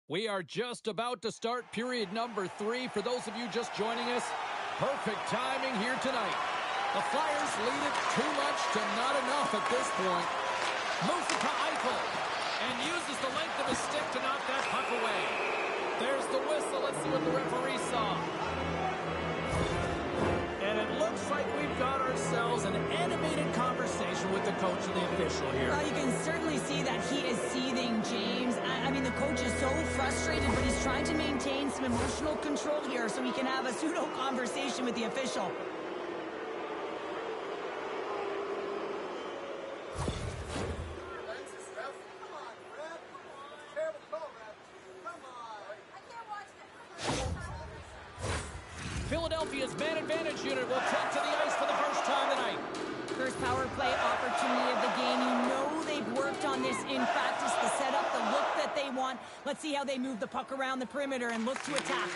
We are just about to start period number 3. For those of you just joining us, perfect timing here tonight. The Flyers lead it too much to not enough at this point. Moves it to Eichel and uses the length of his stick to knock that puck away. There's the whistle. Let's see what the referee saw. And it looks like we've got ourselves an animated conversation with the coach and the official here. Well, you can certainly see that he is seething, James. I mean, the coach is so frustrated, but he's trying to maintain some emotional control here so he can have a pseudo conversation with the official. Philadelphia's man advantage unit will take to the ice for the first time tonight. First power play opportunity of the game. You know they've worked on this in practice, the setup, the look that they want. Let's see how they move the puck around the perimeter and look to attack.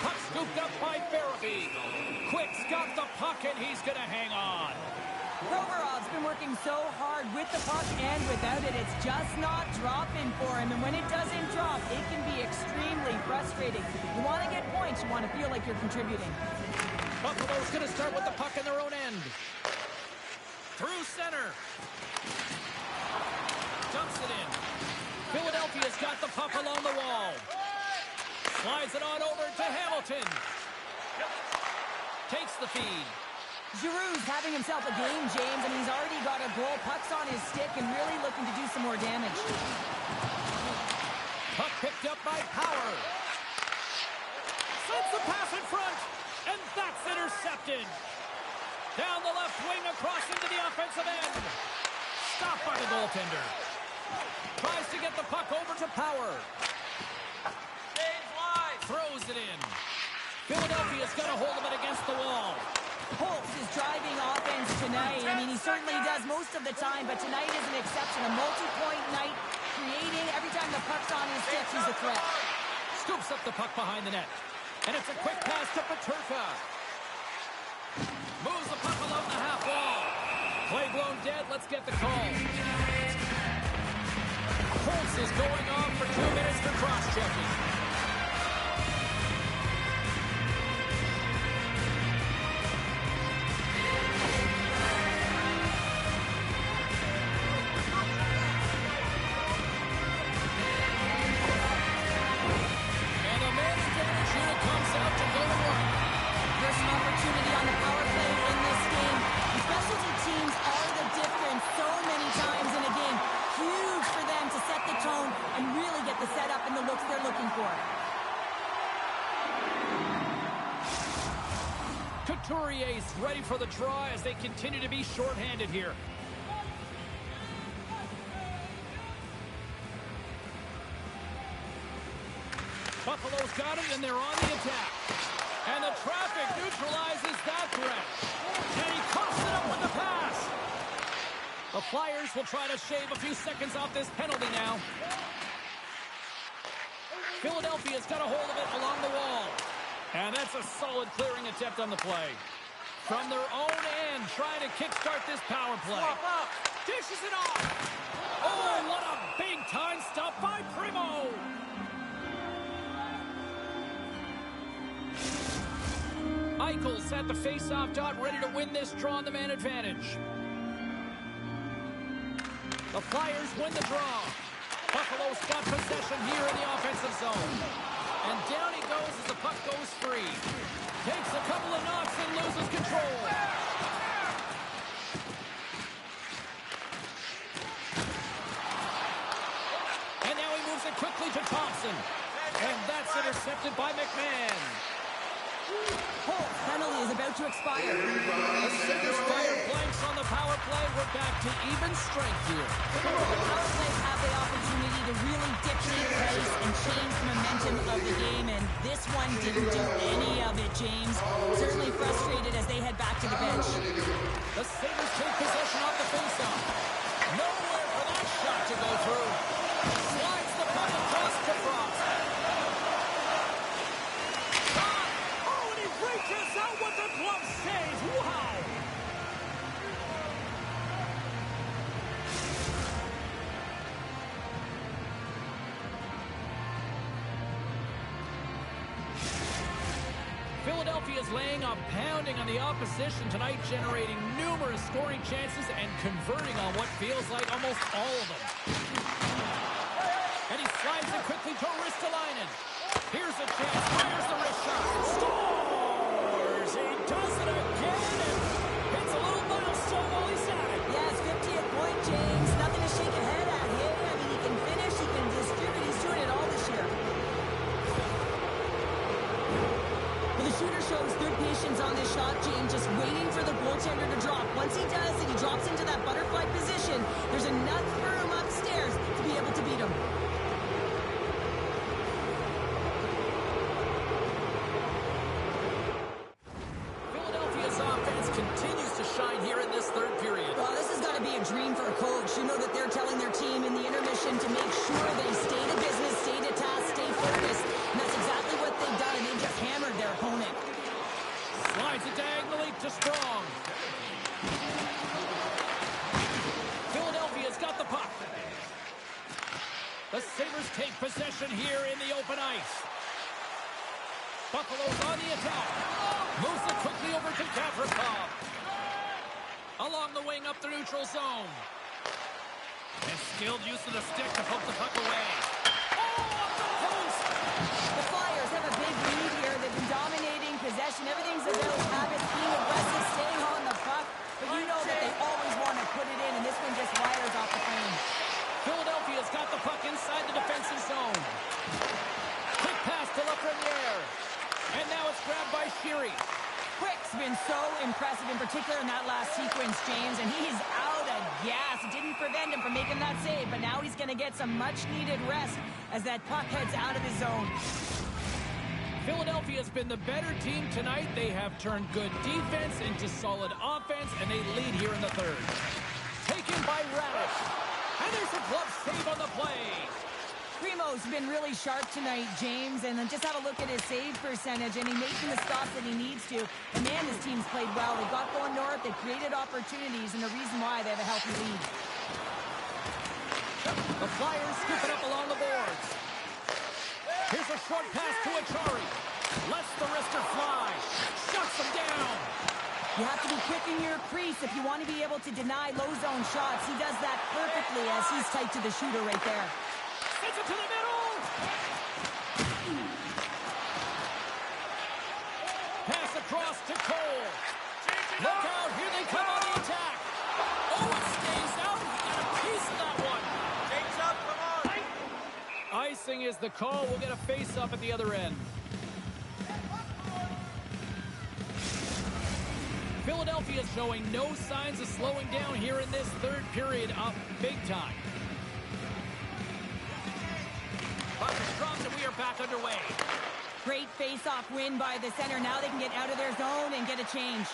Puck scooped up by Barabee. Quick's got the puck and he's going to hang on. Provorov's been working so hard with the puck and without it. It's just not dropping for him. And when it doesn't drop, it can be extremely frustrating. You want to get points. You want to feel like you're contributing. Buffalo's going to start with the puck in their own end. Through center. Dumps it in. Philadelphia's got the puck along the wall. Slides it on over to Hamilton. Takes the feed. Giroux's having himself a game, James, and he's already got a goal. Puck's on his stick and really looking to do some more damage. Puck picked up by Power. Sends the pass in front, and that's intercepted. Down the left wing across into the offensive end. Stopped by the goaltender. Tries to get the puck over to Power. Throws it in. Philadelphia's got a hold of it against the wall. Holtz is driving offense tonight. I mean, he certainly does most of the time, but tonight is an exception. A multi-point night, creating every time the puck's on his stick, he's a threat. Scoops up the puck behind the net. And it's a quick pass to Peterka. Moves the puck along the half wall. Play blown dead. Let's get the call. Holtz is going off for 2 minutes for cross-checking. Couturier's ready for the try as they continue to be shorthanded here. Buffalo's got it, and they're on the attack. And the traffic neutralizes that threat. And he coughs it up with the pass. The Flyers will try to shave a few seconds off this penalty now. Philadelphia's got a hold of it along the wall. And that's a solid clearing attempt on the play. From their own end, trying to kickstart this power play. Dishes it off. Oh, what a big-time stop by Primo. Eichel's at the face-off dot, ready to win this draw on the man advantage. The Flyers win the draw. Buffalo's got possession here in the offensive zone. And down he goes as the puck goes free. Takes a couple of knocks and loses control. And now he moves it quickly to Thompson. And that's intercepted by McMahon. Holt's penalty is about to expire. The Sabres fire blanks on the power play. We're back to even strength here. The power plays have the opportunity to really dictate pace and change the momentum of the game, and this one didn't do any of it, James. Certainly frustrated as they head back to the bench. The Sabres take possession off the faceoff. Nowhere for that shot to go through. Slides the puck across to Frost. Reaches out with the glove save. Wow! Philadelphia is laying a pounding on the opposition tonight, generating numerous scoring chances and converting on what feels like almost all of them. And he slides it quickly to Ristolainen. Here's a chance, fires the wrist shot, scores! He does it again and hits a little milestone while he's at it. Yeah, it's 50th point, James. Nothing to shake your head at. Hey, I mean, he can finish, he can distribute. He's doing it all this year. Well, the shooter shows good patience on this shot, James, just waiting for the goaltender to drop. Once he does and he drops into that butterfly position, there's enough room upstairs to be able to beat him. Philadelphia's offense continues to shine here in this third period. Well, this has got to be a dream for a coach. You know that they're telling their team in the intermission to make sure they stay to business, stay to task, stay focused. And that's exactly what they've done, and they've just hammered their opponent. Slides it diagonally to Strong. Philadelphia's got the puck. The Sabres take possession here in the open ice. Buffalo's on the attack. Moves it quickly over to Gavrikov. Along the wing up the neutral zone. And skilled use of the stick to poke the puck away. Oh, up the post! The Flyers have a big lead here. They've been dominating possession. Everything's about habits, being aggressive, staying on the puck. But you know that they always want to put it in, and this one just wires off the frame. Philadelphia's got the puck inside the defensive zone. Quick pass to Lafreniere. And now it's grabbed by Sheary. Quick's been so impressive, in particular in that last sequence, James, and he's out of gas. It didn't prevent him from making that save, but now he's going to get some much-needed rest as that puck heads out of the zone. Philadelphia's been the better team tonight. They have turned good defense into solid offense, and they lead here in the third. Taken by Radish. And there's a glove save on the play. Primo's been really sharp tonight, James, and then just have a look at his save percentage, and he's making the stops that he needs to. And man, this team's played well. They got going north, they created opportunities, and the reason why they have a healthy lead. The Flyers scoop it up along the boards. Here's a short pass to Achari. Lets the wrister fly. Shuts him down. You have to be quick in your crease if you want to be able to deny low zone shots. He does that perfectly as he's tight to the shooter right there. Sends it to the middle. Pass across to Cole. Look out, here they come on the attack. Oh, it stays out. He got a piece of that one. James up, come on. Icing is the call. We'll get a face-up at the other end. Philadelphia is showing no signs of slowing down here in this third period, up big time. Puck is dropped and we are back underway. Great face-off win by the center. Now they can get out of their zone and get a change.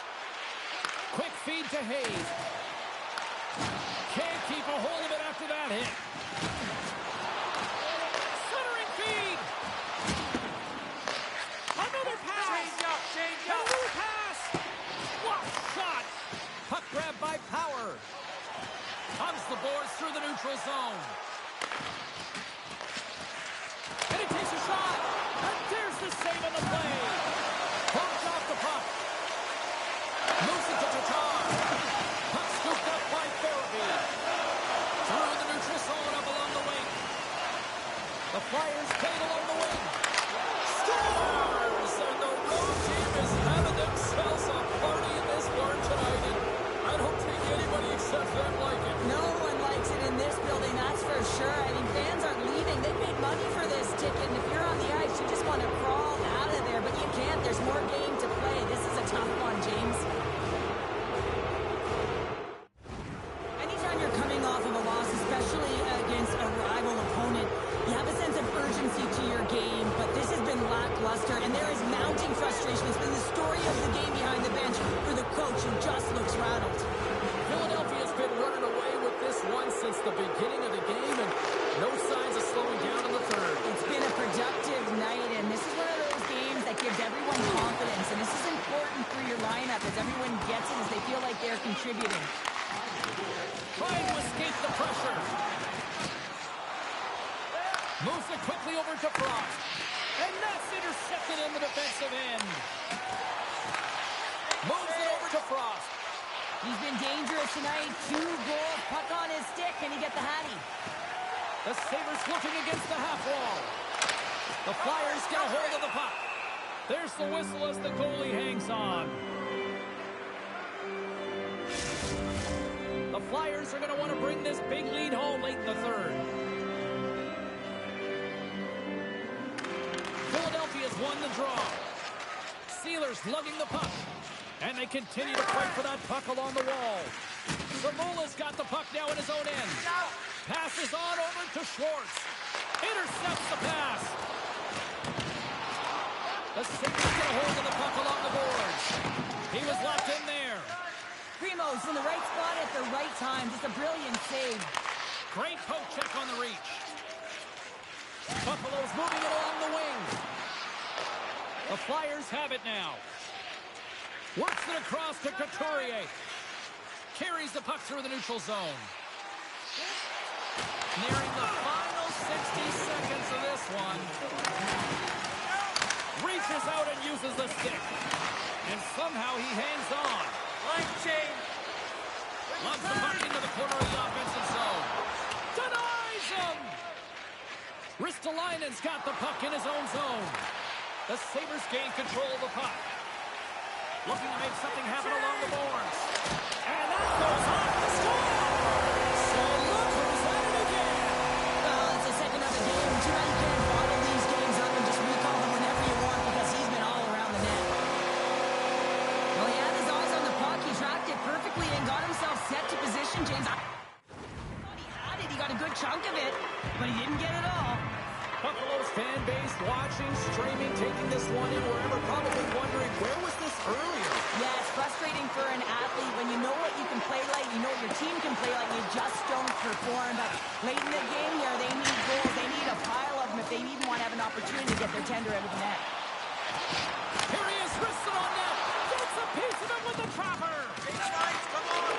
Quick feed to Hayes. Can't keep a hold of it after that hit. Centering feed. Another pass. Change up. Another pass. What shot. Puck grabbed by Power. Comes the boards through the neutral zone. And he takes a shot. And there's the save on the play. Pumped off the puck. Moves it to Tatar. Puck scooped up by Farabee. Through the neutral zone up along the wing. The Flyers get it along the wing. Scores! And the road team is having themselves a party in this barn tonight. And I don't think anybody except them like it. No one likes it in this building, that's for sure. I mean, fans aren't leaving. They paid money for this ticket, and if you're on the ice, you just want to crawl out of there, but you can't. There's more game to play. This is a tough one, James. Anytime you're coming off of a loss, especially against a rival opponent, you have a sense of urgency to your game, but this has been lackluster, and there is mounting frustration. It's been the story of the game behind the bench for the coach, who just looks rattled. Philadelphia's been running away with this one since the beginning of the game, and no signs of slowing down in the third. It's been a productive night, and this is one of those games that gives everyone confidence, and this is important for your lineup as everyone gets it, as they feel like they're contributing. Trying to escape the pressure. Moves it quickly over to Frost. And that's intercepted in the defensive end. Moves it over to Frost. He's been dangerous tonight. 2 goals, puck on his stick. Can he get the hattie? The Sabres looking against the half wall. The Flyers get a hold of the puck. There's the whistle as the goalie hangs on. The Flyers are going to want to bring this big lead home late in the third. Philadelphia's won the draw. Steelers lugging the puck. And they continue to fight for that puck along the wall. Zamula's got the puck now in his own end. Passes on over to Schwartz. Intercepts the pass. The Sabres get a hold of the puck along the boards. He was locked in there. Primo's in the right spot at the right time. Just a brilliant save. Great poke check on the reach. Buffalo's moving it along the wing. The Flyers have it now. Works it across to Couturier. Carries the puck through the neutral zone. Nearing the final 60 seconds of this one. Reaches out and uses the stick. And somehow he hangs on. Line change. Loves the puck into the corner of the offensive zone. Denies him! Ristolainen's got the puck in his own zone. The Sabres gain control of the puck. Looking to make something happen along the boards. And that goes off the score! So look who's at it again! Well, it's the second of the game. Too bad you can't bottle these games up and just recall them whenever you want because he's been all around the net. Well, he had his eyes on the puck. He tracked it perfectly and got himself set to position, James. I thought he had it. He got a good chunk of it, but he didn't get it all. Buffalo's fan base watching, streaming, taking this one in wherever, probably wondering, where was this earlier? Yeah, it's frustrating for an athlete when you know what you can play like, you know what your team can play like, you just don't perform. But late in the game here, they need goals. They need a pile of them if they even want to have an opportunity to get their tender out of the net. Here he is, wristed on net. Gets a piece of it with the trapper. Nice, come on.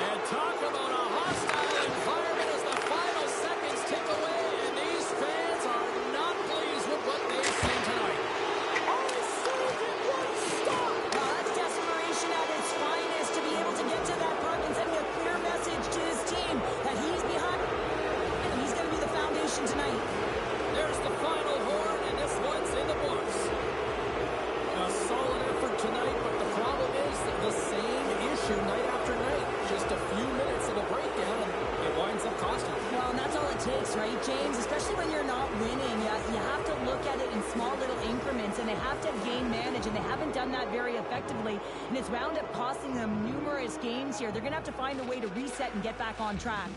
And talk about a hostile environment as the final seconds tick away, and these fans are not pleased with what they've seen tonight. Oh, Surgeon, what a stop! Well, that's desperation at its finest to be able to get to that puck and sending a clear message to his team that he's behind and he's going to be the foundation tonight. There's the final horn, and this one's in the books. A solid effort tonight, but the problem is that the same issue night after night. Just a few minutes of a breakdown, and it winds up costing. Well, and that's all it takes, right, James? Especially when you're not winning. You have to look at it in small little increments, and they have to game manage, and they haven't done that very effectively. And it's wound up costing them numerous games here. They're going to have to find a way to reset and get back on track.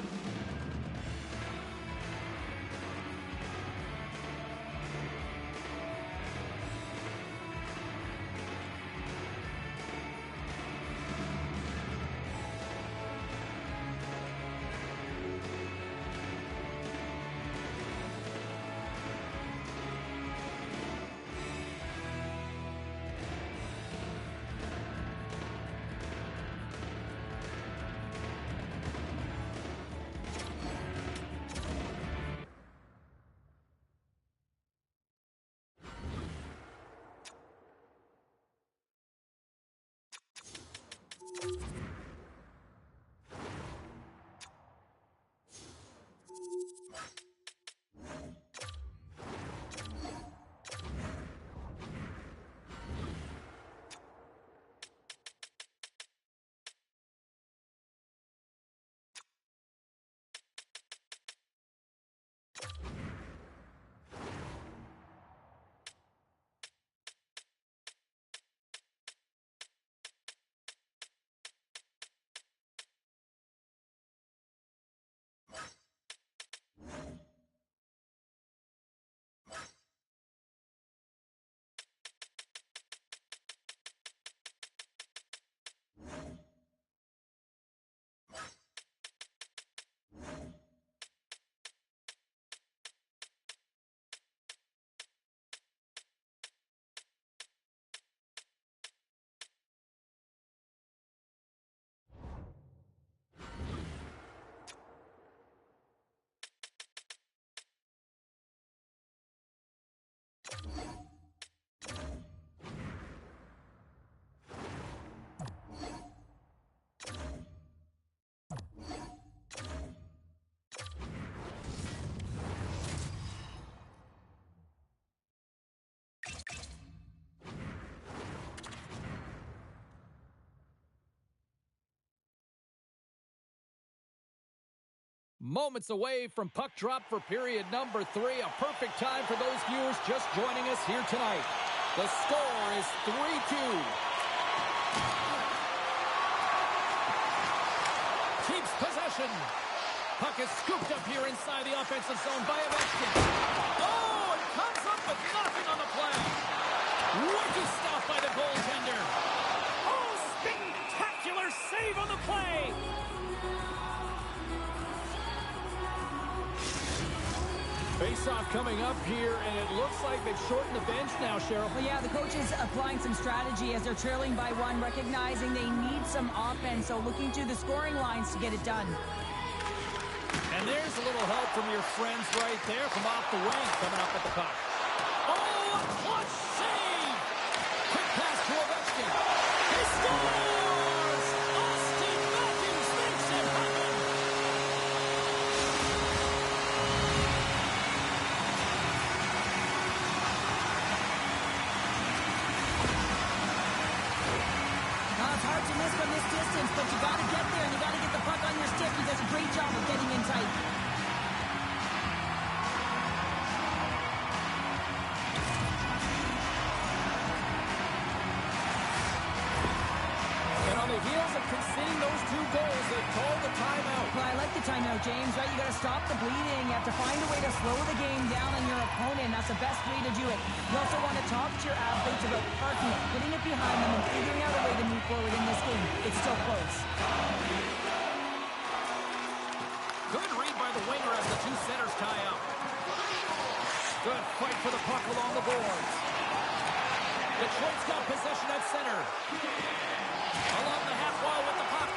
Moments away from puck drop for period number 3. A perfect time for those viewers just joining us here tonight. The score is 3-2. Keeps possession. Puck is scooped up here inside the offensive zone by Ovechkin. Oh, it comes up with nothing on the play. Wicked stop by the goaltender. Oh, spectacular save on the play. Face-off coming up here, and it looks like they've shortened the bench now, Cheryl. Well, yeah, the coach is applying some strategy as they're trailing by 1, recognizing they need some offense, so looking to the scoring lines to get it done. And there's a little help from your friends right there from off the wing coming up at the puck. Oh, a clutch save! Quick pass to Ovechkin. He scores! Austin Matthews makes it happen! Now, it's hard to miss from this distance, but you got to get there and you got to get the puck on your stick. He does a great job of getting in tight. And on the heels of conceding those 2 goals, they've called the timeout. Well, I like the timeout, James, right? You got to stop the bleeding. You have to find a way to slow the game down on your opponent. That's the best way to do it. You also want to talk to your athletes about parking it, putting it behind them, and figuring out a way to move forward in this game. It's still close. Good read by the winger as the 2 centers tie up. Good fight for the puck along the boards. Detroit's got possession at center. Along the half wall with the puck.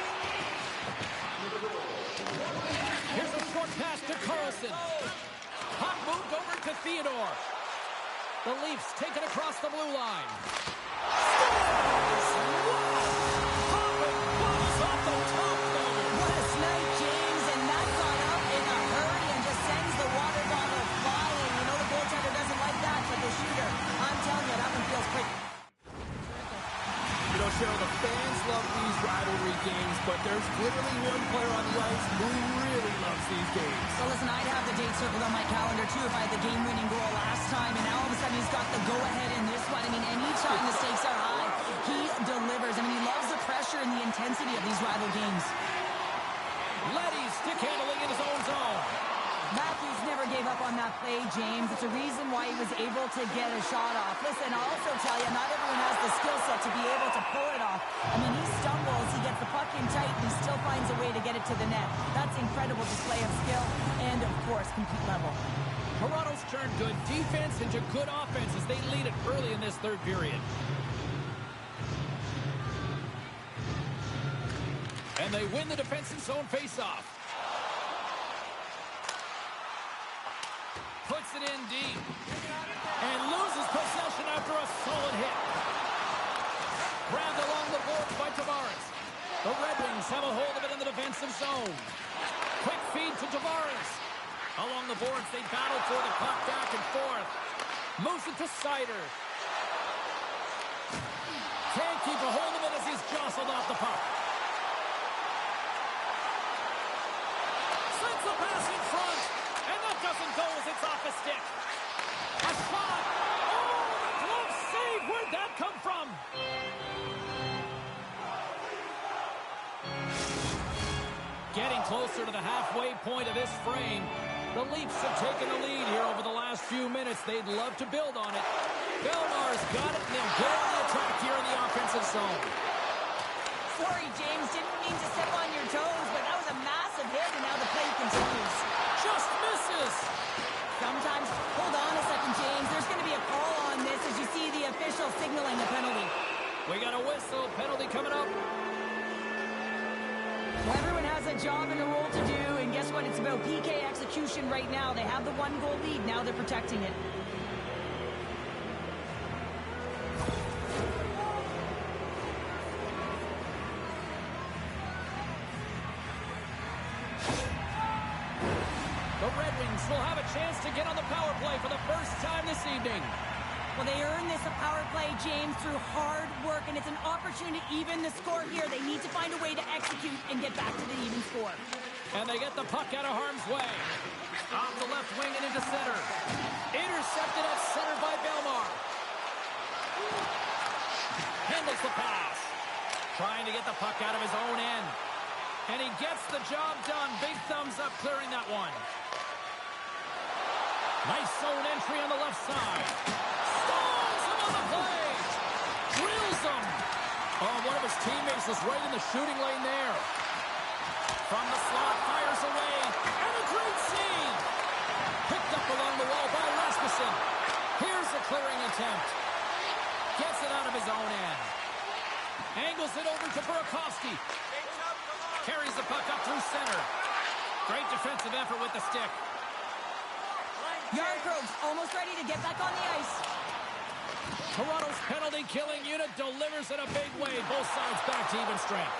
Here's a short pass to Carlson. Puck moved over to Theodore. The Leafs take it across the blue line. Scores! Puck balls off the top, though. What a snipe, James, and that got up in a hurry and just sends the water bottle flying. You know the goaltender doesn't like that, but the shooter, I'm telling you, that one feels pretty. You know, Cheryl, the fans love these rivalry games, but there's literally one player on the ice who really loves these games. So listen, I'd have the date circled on my calendar, too, if I had the game-winning goal last time, and now all of a sudden he's got the go-ahead in this one. I mean, anytime the stakes are high, he delivers. I mean, he loves the pressure and the intensity of these rival games. Letty's stick handling in his own zone. Matthews never gave up on that play, James. It's a reason why he was able to get a shot off. Listen, I'll also tell you, not everyone has the skill set to be able to pull it off. I mean, he stumbles, he gets the puck in tight, and he still finds a way to get it to the net. That's incredible display of skill and, of course, complete level. Toronto's turned good defense into good offense as they lead it early in this 3rd period. And they win the defensive zone faceoff. Puts it in deep. And loses possession after a solid hit. Grabbed along the boards by Tavares. The Red Wings have a hold of it in the defensive zone. Quick feed to Tavares. Along the boards, they battle for the puck back and forth. Moves it to Sider. Can't keep a hold of it as he's jostled off the puck. Sends the pass in front. And that doesn't go as it's off the stick. A shot. Oh, the glove save. Where'd that come from? Getting closer to the halfway point of this frame. The Leafs have taken the lead here over the last few minutes. They'd love to build on it. Belmar's got it, and they'll get on the attack here in the offensive zone. Sorry, James, didn't mean to step on your toes, but that was a massive hit, and now the play continues. Just misses. Sometimes, hold on a second, James. There's going to be a call on this as you see the official signaling the penalty. We got a whistle. Penalty coming up. Well, everyone has a job and a role to do, and guess what? It's about PK execution right now. They have the 1-goal lead. Now they're protecting it. The Red Wings will have a chance to get on the power play for the first time this evening. Well, they earn this a power play, James, through hard work, and it's an opportunity to even the score here. They need to find a way to execute and get back to the even score. And they get the puck out of harm's way. Off the left wing and into center. Intercepted at center by Belmar. Handles the pass. Trying to get the puck out of his own end. And he gets the job done. Big thumbs up clearing that one. Nice zone entry on the left side. Stalls him on the play. Drills him. Oh, one of his teammates was right in the shooting lane there. From the slot, fires away. And a great save. Picked up along the wall by Rasmussen. Here's the clearing attempt. Gets it out of his own end. Angles it over to Burakovsky. Carries the puck up through center. Great defensive effort with the stick. Yarncroke's almost ready to get back on the ice. Toronto's penalty-killing unit delivers in a big way. Both sides back to even strength.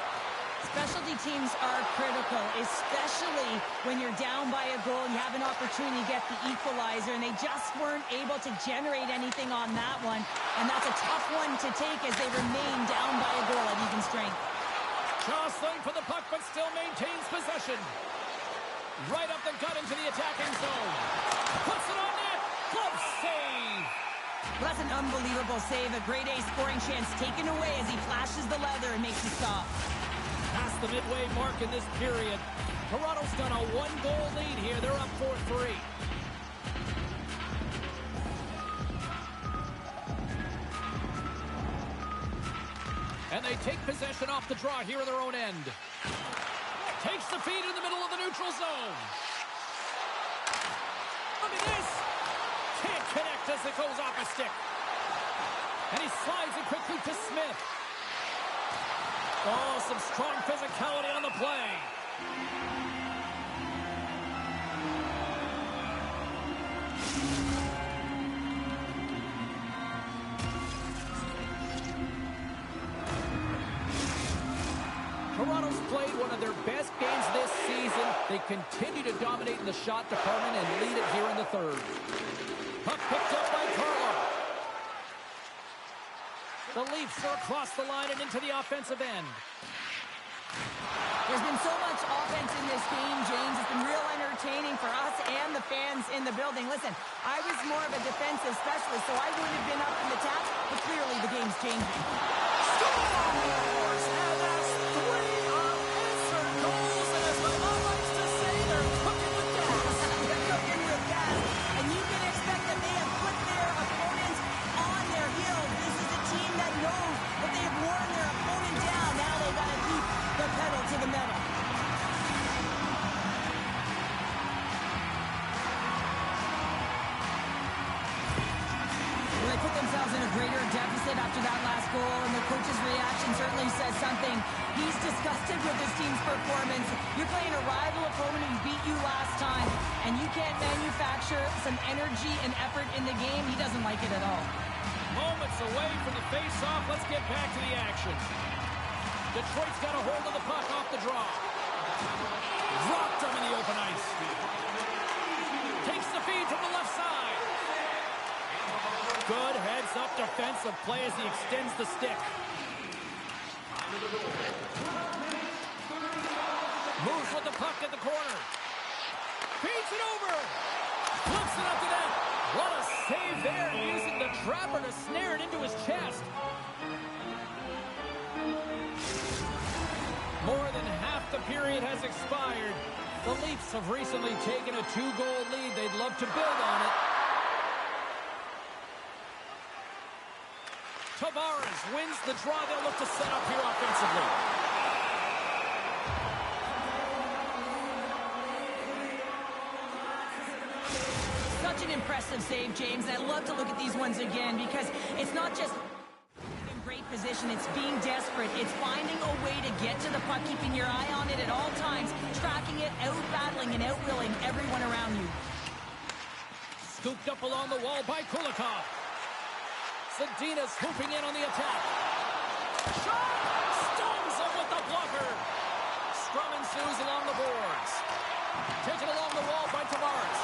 Specialty teams are critical, especially when you're down by a goal. You have an opportunity to get the equalizer, and they just weren't able to generate anything on that one. And that's a tough one to take as they remain down by a goal at even strength. Jostling for the puck, but still maintains possession. Right up the gut into the attacking zone. Puts it on net. Glove save. Well, that's an unbelievable save. A grade A scoring chance taken away as he flashes the leather and makes the stop. Past the midway mark in this period. Toronto's got a one-goal lead here. They're up 4-3. And they take possession off the draw here in their own end. Takes the feed in the middle of the neutral zone. Look at this. Can't connect as it goes off a stick. And he slides it quickly to Smith. Oh, some strong physicality on the play. Toronto's played one of their best games this season. They continue to dominate in the shot department and lead it here in the third. Puck picked up by Carlo. The Leafs are across the line and into the offensive end. There's been so much offense in this game, James. It's been real entertaining for us and the fans in the building. Listen, I was more of a defensive specialist, so I wouldn't have been up in the top, but clearly the game's changing. Scores! And that's 3 unanswered goals, and as my mom likes to say, they're cooking with gas. They're cooking with gas, and you can expect that they have put their opponents on their heels. This is a team that knows that they have worn their opponent down. Now they've got to keep the pedal to the metal. They put themselves in a greater deficit after that last goal, and the coach's reaction certainly says something. He's disgusted with his team's performance. You're playing a rival opponent who beat you last time, and you can't manufacture some energy and effort in the game. He doesn't like it at all. Moments away from the face-off. Let's get back to the action. Detroit's got a hold of the puck off the draw. Dropped him in the open ice. Takes the feed from the left side. Good heads-up defensive play as he extends the stick. Moves with the puck at the corner. Feeds it over. Flips it up to net. What a save there, using the trapper to snare it into his chest. More than half the period has expired. The Leafs have recently taken a 2-goal lead. They'd love to build on it. Tavares wins the draw. They'll look to set up here offensively. Such an impressive save, James. And I love to look at these ones again because it's not just in great position. It's being desperate. It's finding a way to get to the puck, keeping your eye on it at all times, tracking it, out-battling and out-willing everyone around you. Scooped up along the wall by Kulikov. Zadina's hooping in on the attack. Shot! Stones him with the blocker. Scrum ensues along the boards. Taken along the wall by Tavares.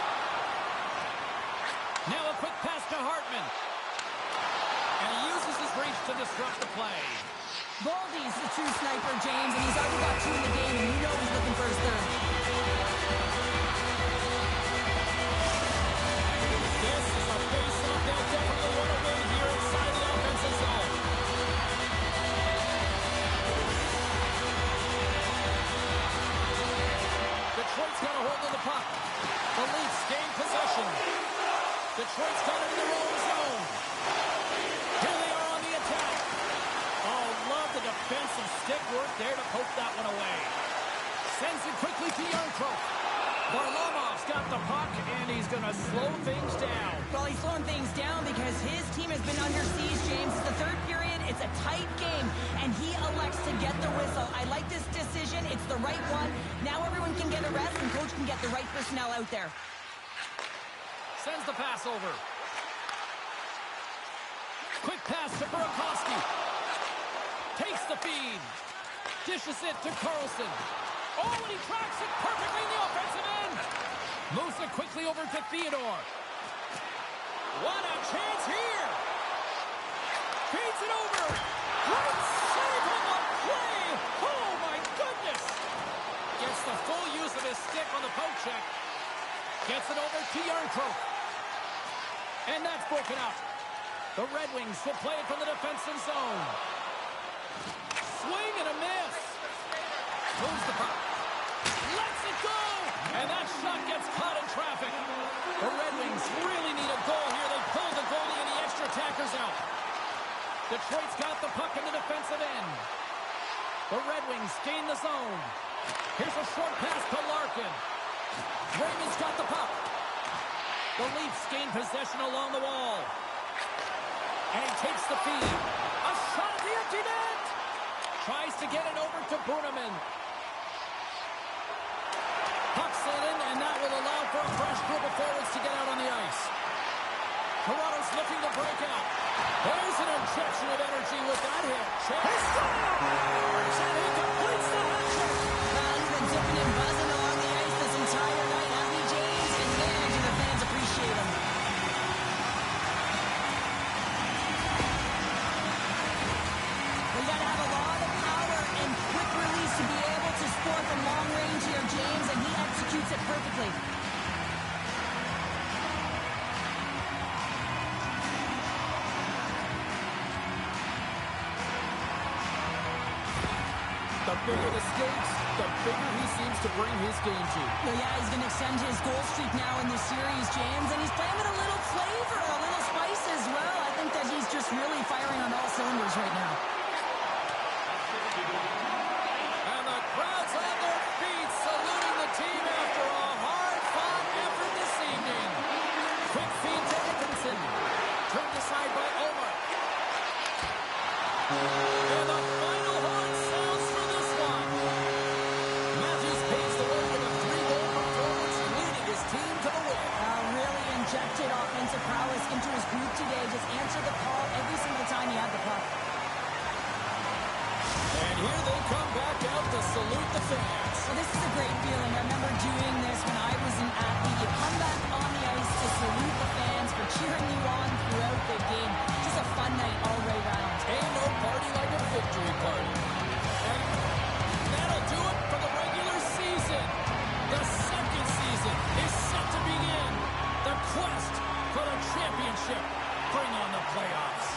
Now a quick pass to Hartman. And he uses his reach to to disrupt the play. Baldy's the true sniper, James, and he's already got 2 in the game, and you know he's looking for his third. This is a face-off they'll definitely want to win here inside the offensive zone. Detroit's got a hold of the puck. The Leafs gain possession. Detroit's got it in their own zone. Here they are on the attack. Oh, love the defensive stick work there to poke that one away. Sends it quickly to Yarncroke. Varlamov's got the puck, and he's going to slow things down. Well, he's slowing things down because his team has been under siege, James. It's the third period. It's a tight game, and he elects to get the whistle. I like this decision. It's the right one. Now everyone can get a rest, and coach can get the right personnel out there. Sends the pass over. Quick pass to Burakovsky. Takes the feed. Dishes it to Carlson. Oh, and he tracks it perfectly in the offensive end. Moves it quickly over to Theodore. What a chance here. Feeds it over. Great save on the play. Oh, my goodness. Gets the full use of his stick on the poke check. Gets it over to Yarncroke. And that's broken up. The Red Wings will play it from the defensive zone. Swing and a miss. Moves the puck. Lets it go. And that shot gets caught in traffic. The Red Wings really need a goal here. They pulled the goalie and the extra attackers out. Detroit's got the puck in the defensive end. The Red Wings gain the zone. Here's a short pass to Larkin. Raymond's got the puck. The Leafs gain possession along the wall. And takes the feed. A shot at the empty net. Tries to get it over to Bruneman. Puck's in, and that will allow for a fresh group of forwards to get out on the ice. Toronto's looking to break out. There's an injection of energy with that hit. He scores! And he completes the hat-trick. Well, he's been zipping and buzzing along the ice this entire night, hasn't he, James? And man, do the fans appreciate him. We got to have a lot of power and quick release to be able to score from long range here, James, and he executes it perfectly. The bigger the stakes, the bigger he seems to bring his game to. Well, yeah, he's going to extend his goal streak now in this series, James, and he's playing with a little flavor, a little spice as well. I think that he's just really firing on all cylinders right now. And the crowd's on their feet, saluting the team after a hard-fought effort this evening. Quick feed to Dickinson. Turned aside by Omar. And the final horn sounds for this one. Matthews paves the way with a 3-goal performance, leading his team to the win. Really injected offensive prowess into his group today. Just answered the call every single time he had the puck. And here they come back out to salute the fans. Well, this is a great feeling. I remember doing this when I was an athlete. You come back on the ice to salute the fans for cheering you on throughout the game. Just a fun night all the way around. Ain't no party like a victory party. And that'll do it for the regular season. The second season is set to begin. The quest for the championship. Bring on the playoffs.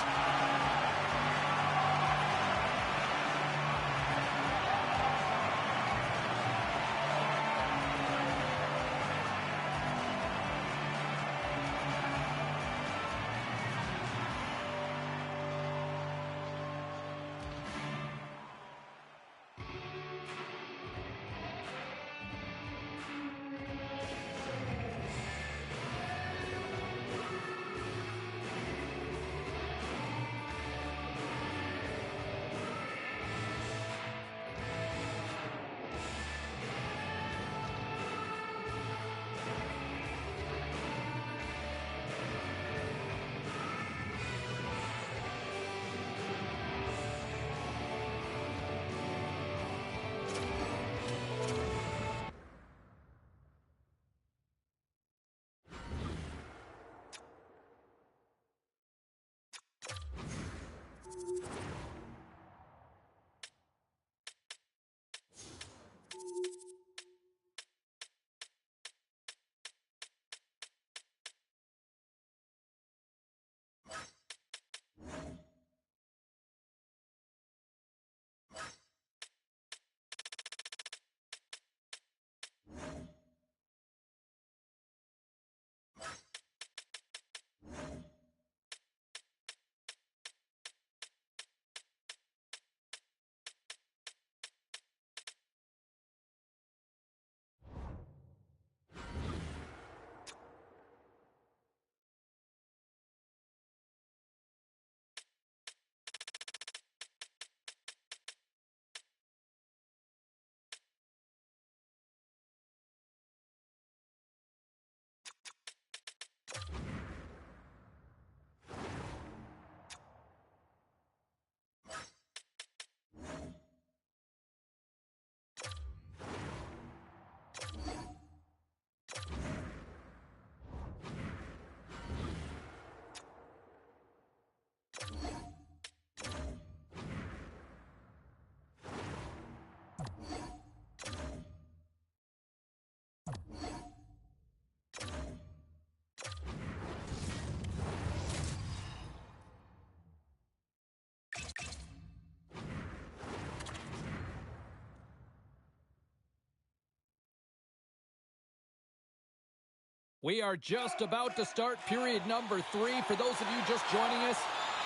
We are just about to start period number 3. For those of you just joining us,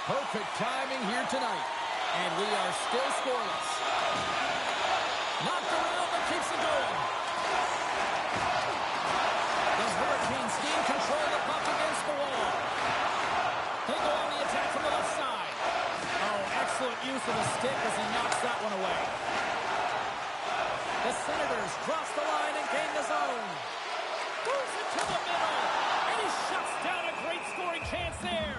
perfect timing here tonight. And we are still scoreless. Knocked around, but keeps it going. The Hurricanes gain control of the puck against the wall. They go on the attack from the left side. Oh, excellent use of the stick as he knocks that one away. The Senators cross the line and gain the zone. Moves it to the middle, and he shuts down a great scoring chance there.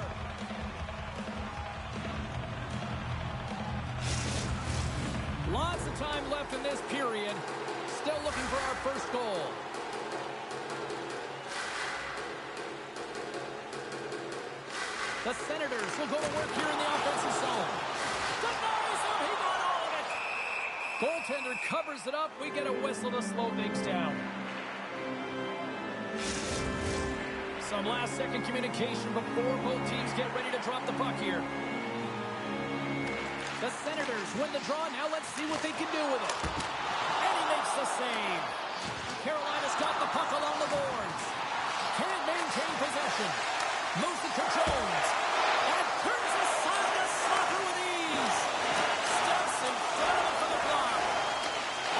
Lots of time left in this period. Still looking for our first goal. The Senators will go to work here in the offensive zone. Denies him, he got all of it. Goaltender covers it up. We get a whistle to slow things down. Some last-second communication before both teams get ready to drop the puck here. The Senators win the draw. Now let's see what they can do with it. And he makes the save. Carolina's got the puck along the boards. Can't maintain possession. Moves it to Jones. And turns aside to Soccer with ease. Steps in front of him for the block.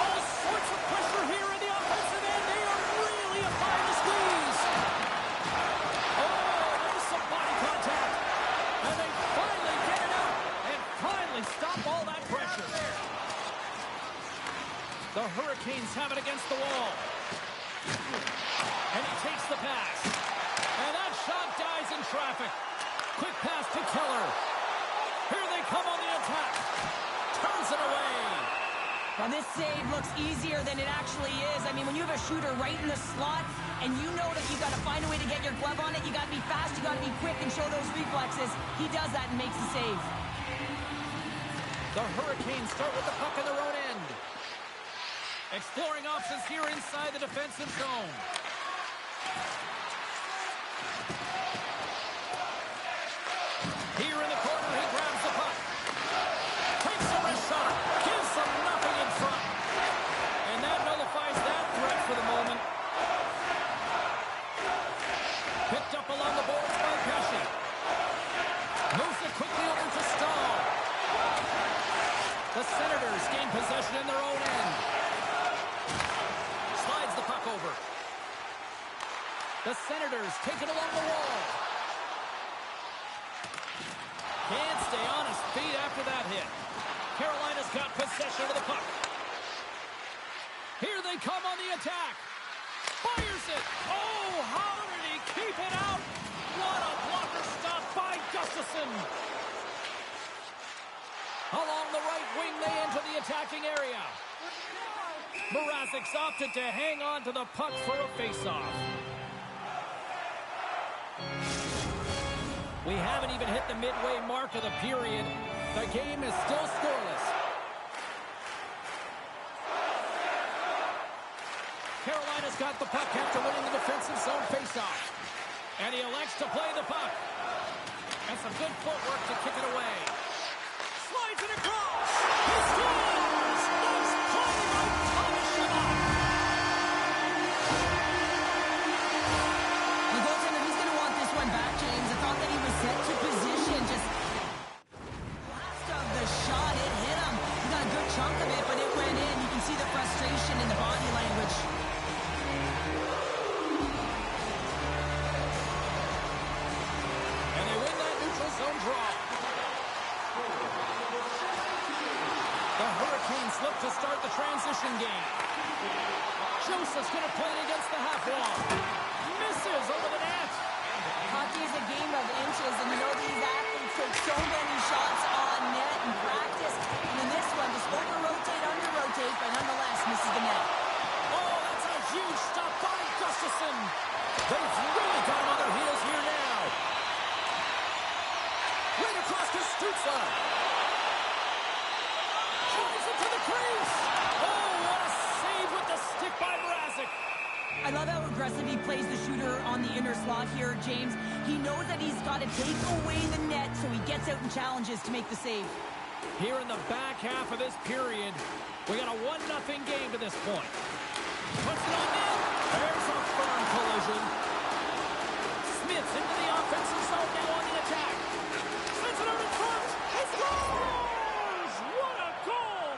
All sorts of pressure here in the offensive end. They are really applying the squeeze. Oh, there's some body contact. And they finally get it out. And finally stop all that pressure. The Hurricanes have it against the wall. And he takes the pass. And that shot dies in traffic. Quick pass to Keller. Here they come on the attack. Turns it away. Now this save looks easier than it actually is. I mean, when you have a shooter right in the slot and you know that you've got to find a way to get your glove on it, you got to be fast, you got to be quick and show those reflexes. He does that and makes the save. The Hurricanes start with the puck in their own end. Exploring options here inside the defensive zone. Here in the corner, he grabs the puck. Takes a wrist shot. Gives them nothing in front. And that nullifies that threat for the moment. Picked up along the boards by Pesci. Moves it quickly over to Stahl. The Senators gain possession in their own end. Slides the puck over. The Senators take it along the wall. Can't stay on his feet after that hit. Carolina's got possession of the puck. Here they come on the attack. Fires it. Oh, how did he keep it out? What a blocker stop by Gustafsson. Along the right wing, they enter the attacking area. Mrazek's opted to hang on to the puck for a faceoff. We haven't even hit the midway mark of the period. The game is still scoreless. Carolina's got the puck after winning the defensive zone faceoff. And he elects to play the puck. And some good footwork to kick it away. Slides it across. He scores! Nice play by Thomas Chabot. The goaltender, he's going to want this one back, James. I thought that he was set to position. Just blast of the shot. It hit him. He got a good chunk of it, but it went in. You can see the frustration in the body language. And they win that neutral zone draw. The Hurricanes look to start the transition game. Joseph's going to play it against the half wall. Misses over the net. Hockey is a game of inches, and you know these athletes take so many shots on net in practice. And in this one, just over-rotate, under-rotate, but nonetheless misses the net. Oh, that's a huge stop by Gustafsson. They've really got him on their heels here now. Right across to Stützle. Drives it to the crease. Oh, what a save with the stick by Mrazek. I love how aggressive he plays the shooter on the inner slot here, James. He knows that he's got to take away the net, so he gets out and challenges to make the save. Here in the back half of this period, we got a 1-0 game to this point. Puts it on net. There's a firm collision. into the offensive zone now on the attack. Sends it out in front. He scores! What a goal!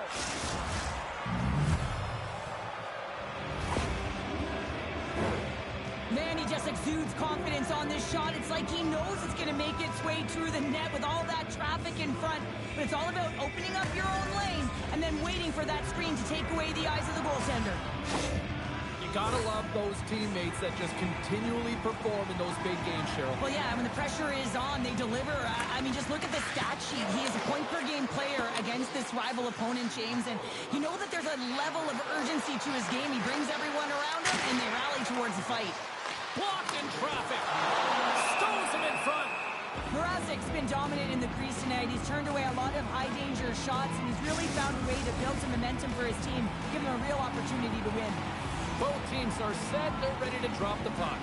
Man, he just exudes confidence on this shot. It's like he knows it's going to make its way through the net with all that traffic in front. But it's all about opening up your own lane and then waiting for that screen to take away the eyes of the goaltender. You gotta love those teammates that just continually perform in those big games, Cheryl. Well, yeah, when the pressure is on, they deliver. I mean, just look at the stat sheet. He is a point-per-game player against this rival opponent, James. And you know that there's a level of urgency to his game. He brings everyone around him, and they rally towards the fight. Blocked in traffic. Stones him in front. Mrazek's been dominant in the crease tonight. He's turned away a lot of high-danger shots, and he's really found a way to build some momentum for his team, give him a real opportunity to win. Both teams are set. They're ready to drop the puck.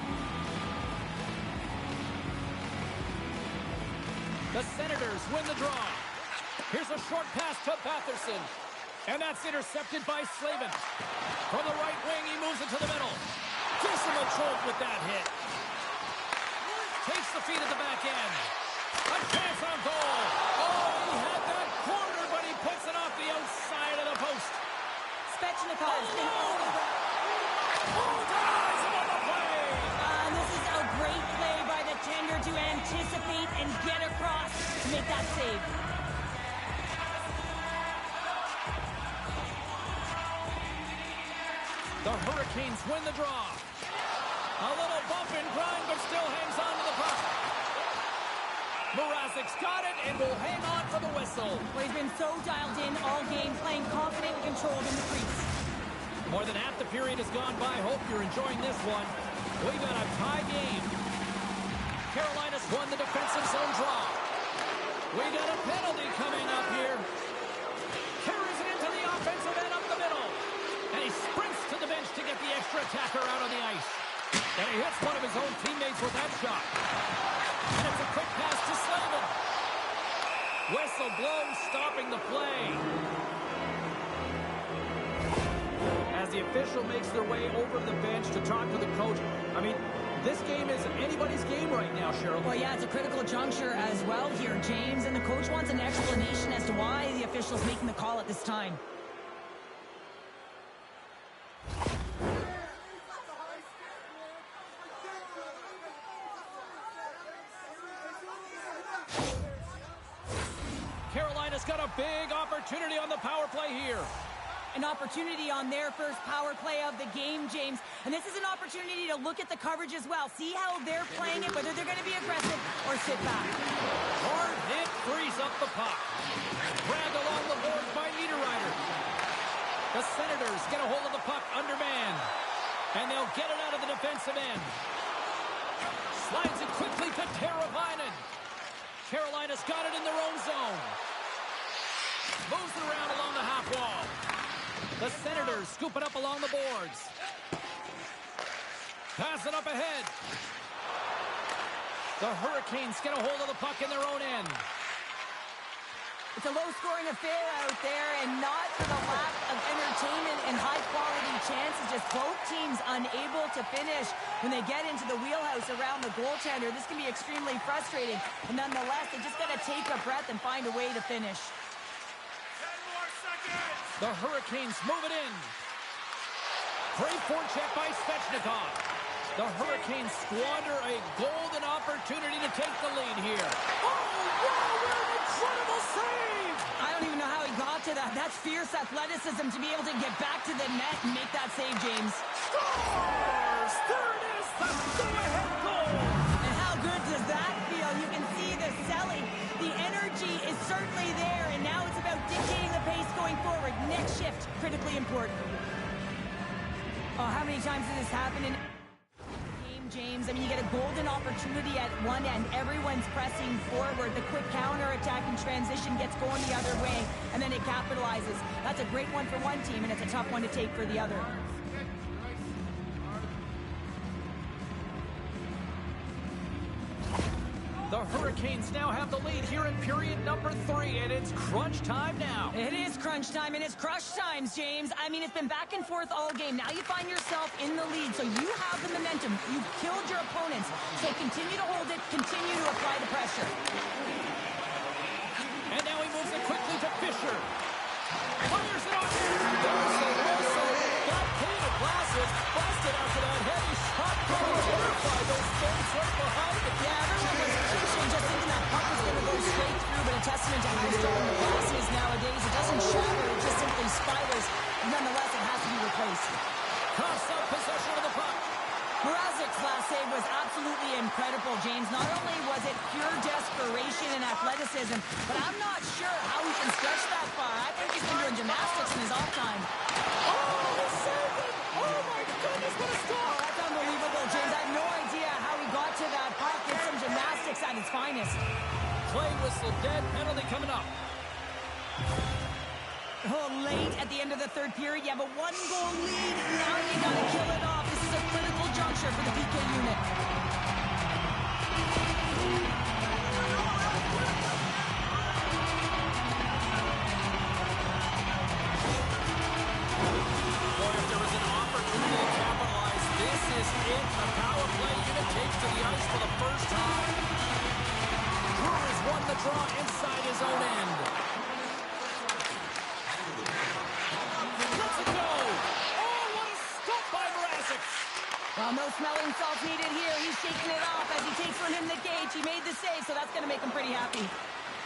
The Senators win the draw. Here's a short pass to Batherson. And that's intercepted by Slavin. From the right wing, he moves it to the middle. Gives him a jolt with that hit. Takes the feed at the back end. A chance on goal. Oh, he had that corner, but he puts it off the outside of the post. Svechnikov's been over the... This is a great play by the tender to anticipate and get across to make that save. The Hurricanes win the draw. A little bump and grind, but still hangs on to the puck. Mrazek's got it and will hang on for the whistle. Well, he's been so dialed in all game, playing confident and controlled in the crease. More than half the period has gone by. Hope you're enjoying this one. We got a tie game. Carolina's won the defensive zone draw. We got a penalty coming up here. Carries it into the offensive end up the middle. And he sprints to the bench to get the extra attacker out on the ice. And he hits one of his own teammates with that shot. And it's a quick pass to Slavin. Whistle blows, stopping the play. As the official makes their way over to the bench to talk to the coach. I mean, this game is anybody's game right now, Cheryl. Well, yeah, it's a critical juncture as well here, James. And the coach wants an explanation as to why the official's making the call at this time. Carolina's got a big opportunity on the power play here. An opportunity on their first power play of the game, James. And this is an opportunity to look at the coverage as well. See how they're playing it, whether they're going to be aggressive or sit back. Hard hit frees up the puck. Dragged along the boards by Niederreiter. The Senators get a hold of the puck undermanned. And they'll get it out of the defensive end. Slides it quickly to Teravainen. Carolina's got it in their own zone. Moves it around along the half wall. The Senators scoop it up along the boards. Pass it up ahead. The Hurricanes get a hold of the puck in their own end. It's a low-scoring affair out there, and not for the lack of entertainment and high-quality chances. Just both teams unable to finish when they get into the wheelhouse around the goaltender. This can be extremely frustrating, but nonetheless, they just got to take a breath and find a way to finish. The Hurricanes move it in. Great forecheck by Svechnikov. The Hurricanes squander a golden opportunity to take the lead here. Oh, wow, what an incredible save! I don't even know how he got to that. That's fierce athleticism to be able to get back to the net and make that save, James. Scores! There it is, the go-ahead goal! And how good does that feel? You can see the selling. The energy is certainly there, and now it's about dictating the pace going forward. Next shift, critically important. Oh, how many times did this happen in game, James? I mean, you get a golden opportunity at one end. Everyone's pressing forward. The quick counter-attack and transition gets going the other way, and then it capitalizes. That's a great one for one team, and it's a tough one to take for the other. The The Hurricanes now have the lead here in period number 3, and it's crunch time now. It is crunch time, and it's crush times, James. I mean, it's been back and forth all game. Now you find yourself in the lead, so you have the momentum. You've killed your opponents, so continue to hold it, continue to apply the pressure. And now he moves it quickly to Fisher. Fires it on there. Russell got painted glasses, busted after that heavy shot. Terrified those fans right behind it. Yeah, everyone was patient, just thinking that puck was going to go straight through, but a testament to how strong the glass is nowadays. It doesn't shatter, it just simply spirals. Nonetheless, it has to be replaced. Toss up possession of the puck. Mrazek's last save was absolutely incredible, James. Not only was it pure desperation and athleticism, but I'm not sure how he can stretch that far. I think he's been doing gymnastics in his off time. Oh, he saved it! Oh, my goodness, what a stop! Oh, that's unbelievable, James. I have no idea how he got to that puck. It's some gymnastics at its finest. Play whistle dead, penalty coming up. Oh, late at the end of the third period, you have a one-goal lead. Now you got to kill it off. This is a critical juncture for the PK unit. Boy, if there was an opportunity to capitalize, this is it. The power play unit takes to the ice for the first time. Drew has won the draw inside his own end. Well, no smelling salts needed here. He's shaking it off as he takes from him the gauge. He made the save, so that's going to make him pretty happy.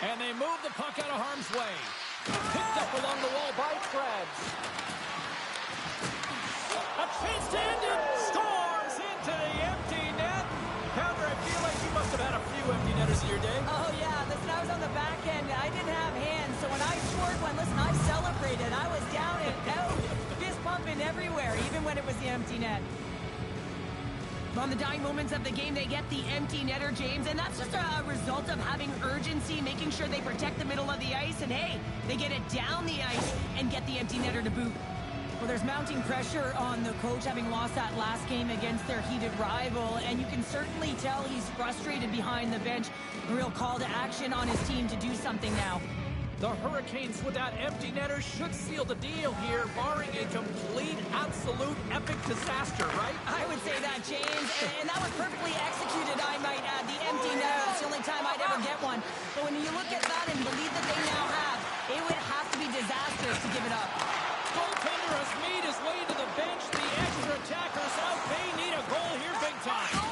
And they move the puck out of harm's way. Picked up along the wall by Krebs. A chance to end it. Scores into the empty net. Pounder, I feel like you must have had a few empty netters in your day. Oh, yeah. Listen, I was on the back end. I didn't have hands, so when I scored one, listen, I celebrated. I was down and out, fist pumping everywhere, even when it was the empty net. On the dying moments of the game, they get the empty netter, James, and that's just a result of having urgency, making sure they protect the middle of the ice, and hey, they get it down the ice and get the empty netter to boot. Well, there's mounting pressure on the coach, having lost that last game against their heated rival, and you can certainly tell he's frustrated behind the bench. A real call to action on his team to do something now. The Hurricanes with that empty netter should seal the deal here, barring a complete, absolute, epic disaster, right? I would say that, James, and that was perfectly executed, I might add. The empty netter, it's the only time I'd ever get one. But when you look at that and believe that they now have, it would have to be disastrous to give it up. Goaltender has made his way to the bench. The extra attackers out. They need a goal here big time.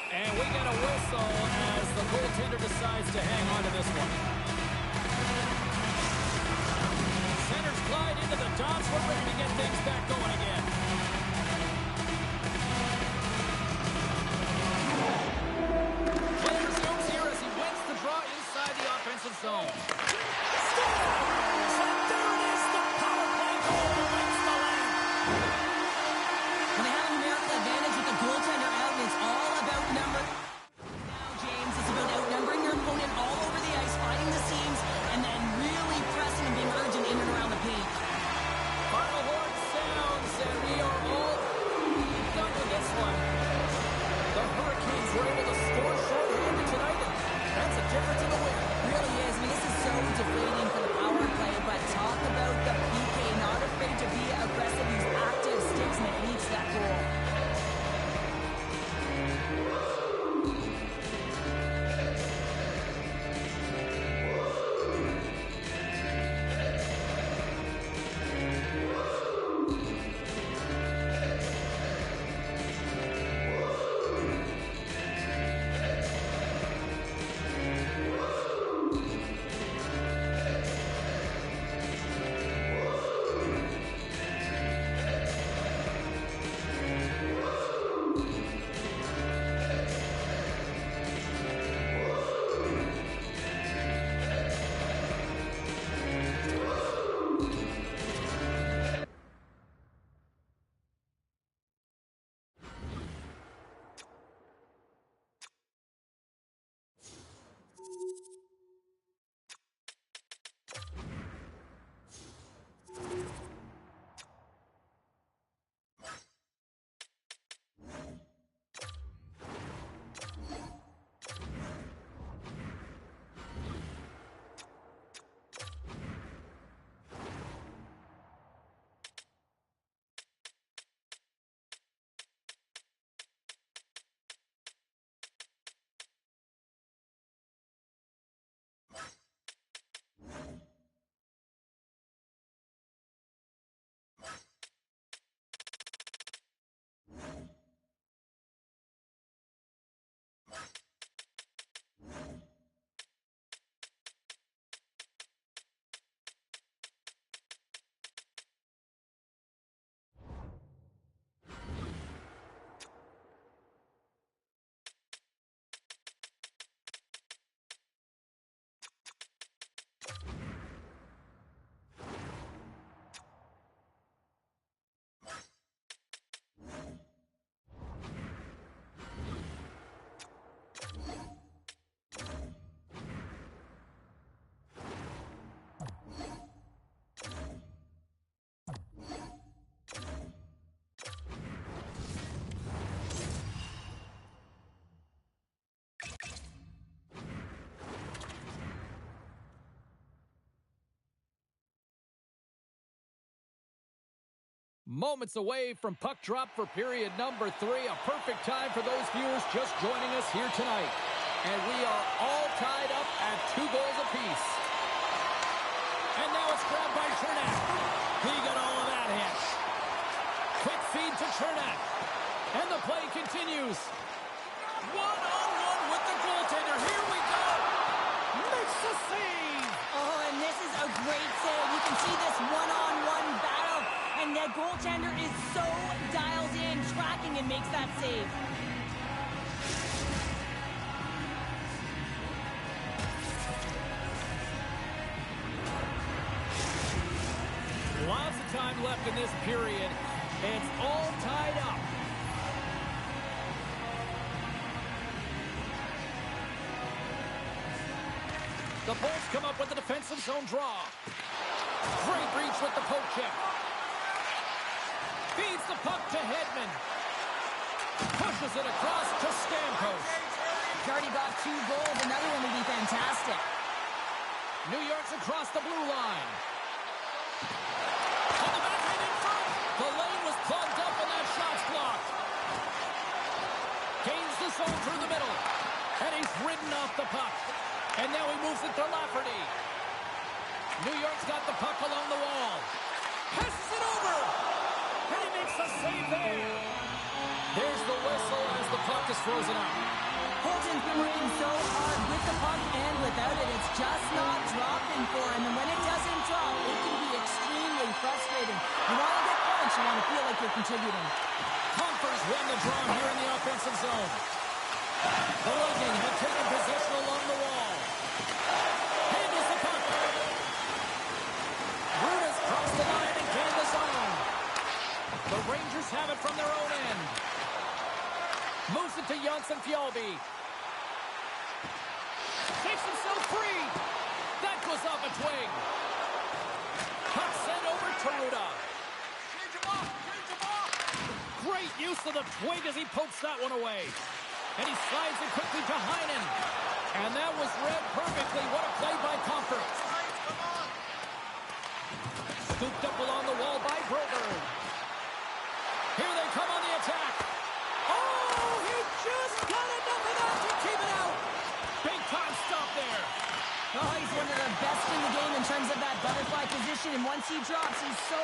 And we get a whistle as the goaltender decides to hang on to this one. Centers glide into the dots. We're ready to get things back going again. Play resumes here as he wins the draw inside the offensive zone. Scores! And there it is, the power play goal that wins the lamp. When they have a numerical advantage with the goaltender out, and it's all about number. Now, James, it's about outnumbering your opponent all over the ice, finding the seams, and then really pressing and being urgent in and around the paint. Final horn sounds, and Moments away from puck drop for period number 3. A perfect time for those viewers just joining us here tonight. And we are all tied up at 2 goals apiece. And now it's grabbed by Chernak. He got all of that hit. Quick feed to Chernak. And the play continues. One-on-one with the goaltender. Here we go. Makes the save. Oh, and this is a great save. You can see this one-on-one battle. And the goaltender is so dialed in, tracking, and makes that save. Lots of time left in this period. It's all tied up. The Bulls come up with a defensive zone draw. Great reach with the poke check. Feeds the puck to Hedman. Pushes it across to Stamkos. He's already got 2 goals. Another one would be fantastic. New York's across the blue line. On the backhand in front. The lane was plugged up and that shot's blocked. Gains the zone through the middle. And he's ridden off the puck. And now he moves it to Lafferty. New York's got the puck along the wall. Passes it over. And he makes the save there. There's the whistle as the puck is frozen up. Colton's been working so hard with the puck and without it. It's just not dropping for him. And when it doesn't drop, it can be extremely frustrating. You want to get points. You want to feel like you're contributing. Confer's won the draw here in the offensive zone. The Lightning have taken possession along the wall. Handles the puck. Ruda's crossed the line and gained the zone. The Rangers have it from their own end. Moves it to Janssen-Fjällby. Takes himself free. That goes off its wing. Puck sent over to Ruda. Great use of the twig as he pokes that one away. And he slides it quickly to Heinen. And that was read perfectly. What a play by Comfort. Scooped up along the wall by Broberg. Here they come on the attack. Oh, he just got enough of that to keep it out. Big time stop there. Oh, he's one of the best in the game in terms of that butterfly position. And once he drops, he's so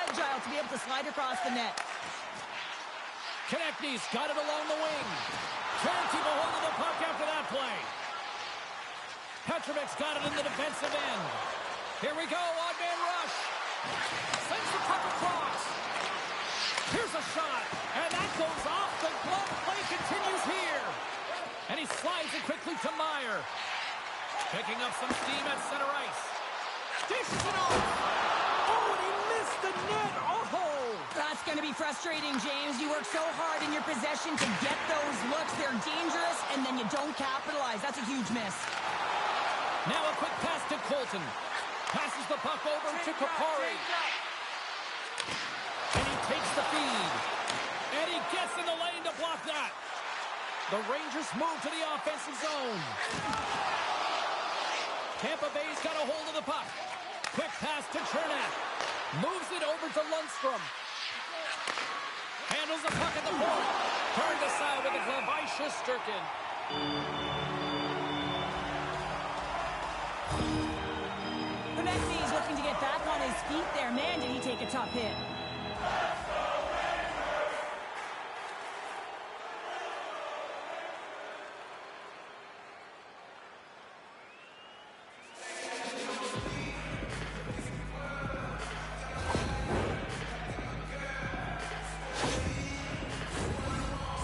agile to be able to slide across the net. Konechny's got it along the wing. Can't keep a hold of the puck after that play. Petrovic's got it in the defensive end. Here we go, odd man rush. Sends the puck across. Here's a shot, and that goes off the glove. Play continues here. And he slides it quickly to Meyer. Picking up some steam at center ice. Dishes it off. Oh, and he missed the net. Oh! That's going to be frustrating, James. You work so hard in your possession to get those looks. They're dangerous, and then you don't capitalize. That's a huge miss. Now a quick pass to Colton. Passes the puck over to Kupari. And he takes the feed. And he gets in the lane to block that. The Rangers move to the offensive zone. Tampa Bay's got a hold of the puck. Quick pass to Chernak. Moves it over to Lundstrom. Handles the puck at the point. Turned aside with the glove by Shesterkin. Konechny's looking to get back on his feet there. Man, did he take a tough hit.